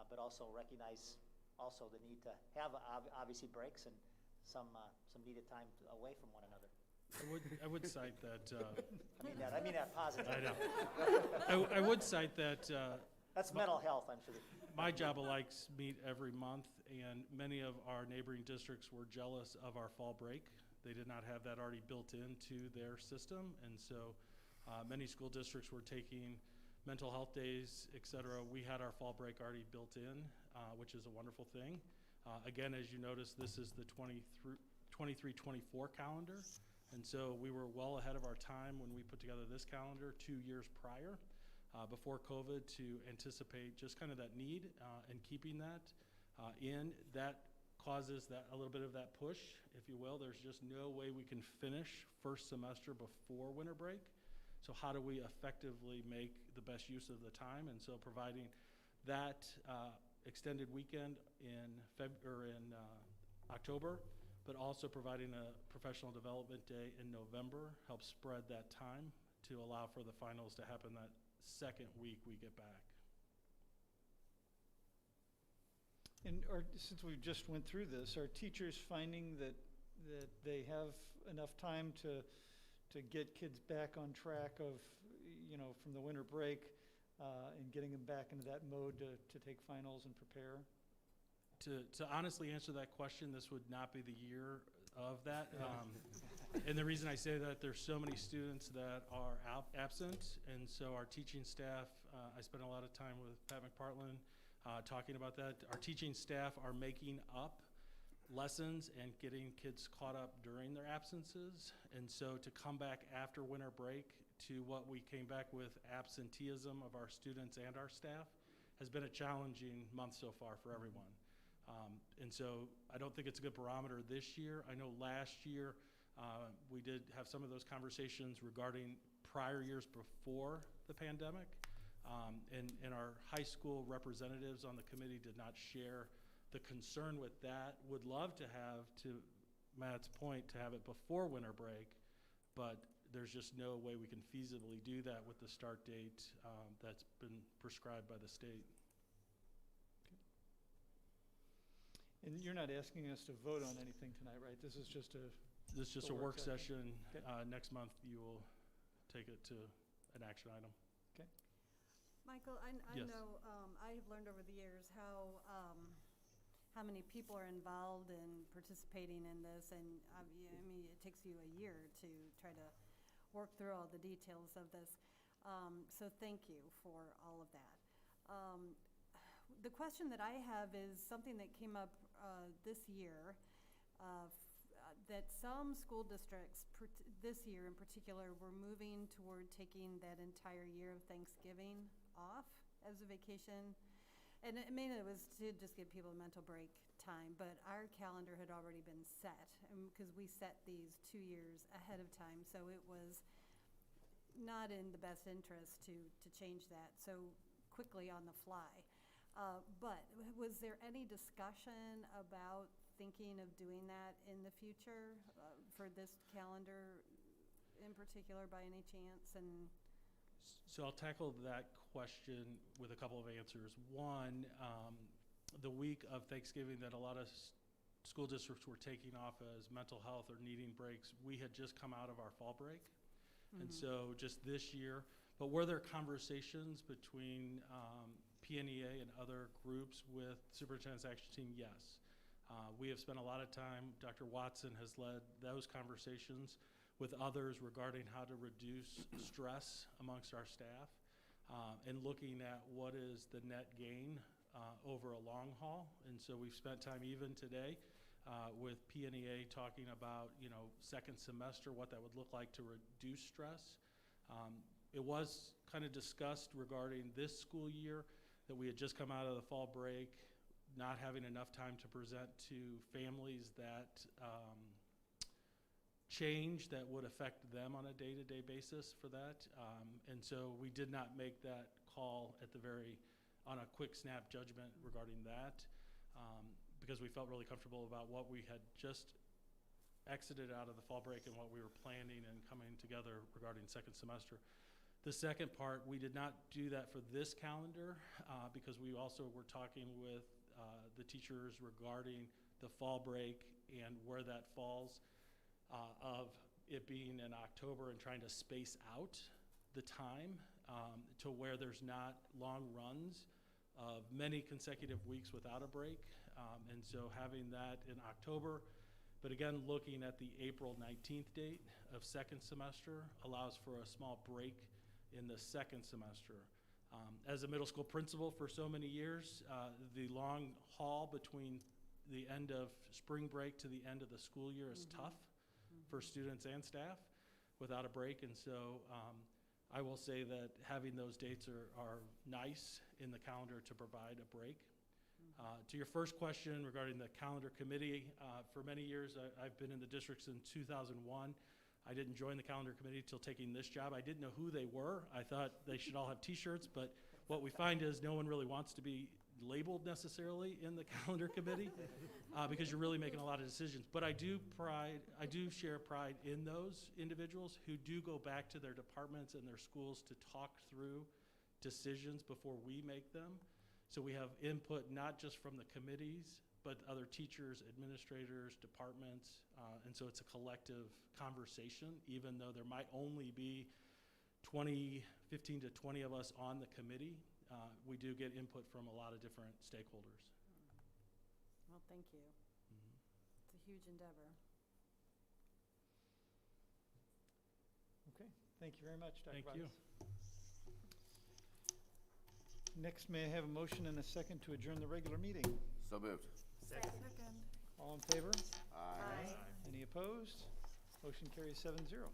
but also recognize also the need to have obviously breaks and some needed time away from one another. I would cite that. I mean that positively. I know. I would cite that. That's mental health, I'm sure. My Job Alikes meet every month, and many of our neighboring districts were jealous of our fall break. They did not have that already built into their system, and so many school districts were taking mental health days, et cetera. We had our fall break already built in, which is a wonderful thing. Again, as you notice, this is the 23-24 calendar, and so we were well ahead of our time when we put together this calendar 2 years prior, before COVID, to anticipate just kind of that need and keeping that in. That causes a little bit of that push, if you will. There's just no way we can finish first semester before winter break. So how do we effectively make the best use of the time? And so providing that extended weekend in October, but also providing a professional development day in November helps spread that time to allow for the finals to happen that second week we get back. And since we just went through this, are teachers finding that they have enough time to get kids back on track of, from the winter break and getting them back into that mode to take finals and prepare? To honestly answer that question, this would not be the year of that. And the reason I say that, there's so many students that are absent, and so our teaching staff, I spent a lot of time with Pat McPartland talking about that. Our teaching staff are making up lessons and getting kids caught up during their absences, and so to come back after winter break to what we came back with, absenteeism of our students and our staff, has been a challenging month so far for everyone. And so I don't think it's a good barometer this year. I know last year we did have some of those conversations regarding prior years before the pandemic, and our high school representatives on the committee did not share the concern with that. Would love to have, to Matt's point, to have it before winter break, but there's just no way we can feasibly do that with the start date that's been prescribed by the state. And you're not asking us to vote on anything tonight, right? This is just a work session. Okay. Next month you will take it to an action item. Okay. Michael, I Yes. know, I have learned over the years how many people are involved in participating in this, and, I mean, it takes you a year to try to work through all the details of this. So thank you for all of that. The question that I have is something that came up this year, that some school districts, this year in particular, were moving toward taking that entire year of Thanksgiving off as a vacation. And it mainly was to just give people a mental break time, but our calendar had already been set, because we set these 2 years ahead of time, so it was not in the best interest to change that so quickly on the fly. But was there any discussion about thinking of doing that in the future for this calendar in particular by any chance? And So I'll tackle that question with a couple of answers. One, the week of Thanksgiving that a lot of school districts were taking off as mental health or needing breaks, we had just come out of our fall break. And so just this year, but were there conversations between PNEA and other groups with Superintendent's Action Team? Yes. We have spent a lot of time, Dr. Watson has led those conversations with others regarding how to reduce stress amongst our staff, and looking at what is the net gain over a long haul. And so we've spent time even today with PNEA talking about, second semester, what that would look like to reduce stress. It was kind of discussed regarding this school year that we had just come out of the fall break, not having enough time to present to families that change that would affect them on a day-to-day basis for that. And so we did not make that call on a quick snap judgment regarding that, because we felt really comfortable about what we had just exited out of the fall break and what we were planning and coming together regarding second semester. The second part, we did not do that for this calendar because we also were talking with the teachers regarding the fall break and where that falls, of it being in October and trying to space out the time to where there's not long runs of many consecutive weeks without a break. And so having that in October, but again, looking at the April 19th date of second semester allows for a small break in the second semester. As a middle school principal for so many years, the long haul between the end of spring break to the end of the school year is tough for students and staff without a break. And so I will say that having those dates are nice in the calendar to provide a break. To your first question regarding the calendar committee, for many years I've been in the district since 2001. I didn't join the calendar committee till taking this job. I didn't know who they were. I thought they should all have t-shirts, but what we find is no one really wants to be labeled necessarily in the calendar committee because you're really making a lot of decisions. But I do share pride in those individuals who do go back to their departments and their schools to talk through decisions before we make them. So we have input not just from the committees, but other teachers, administrators, departments, and so it's a collective conversation, even though there might only be 15 to 20 of us on the committee. We do get input from a lot of different stakeholders. Well, thank you. It's a huge endeavor. Okay, thank you very much, Dr. Thank Bias. you. Next, may I have a motion and a second to adjourn the regular meeting? So moved. Second. All in favor? Aye. Any opposed? Motion carries 7-0.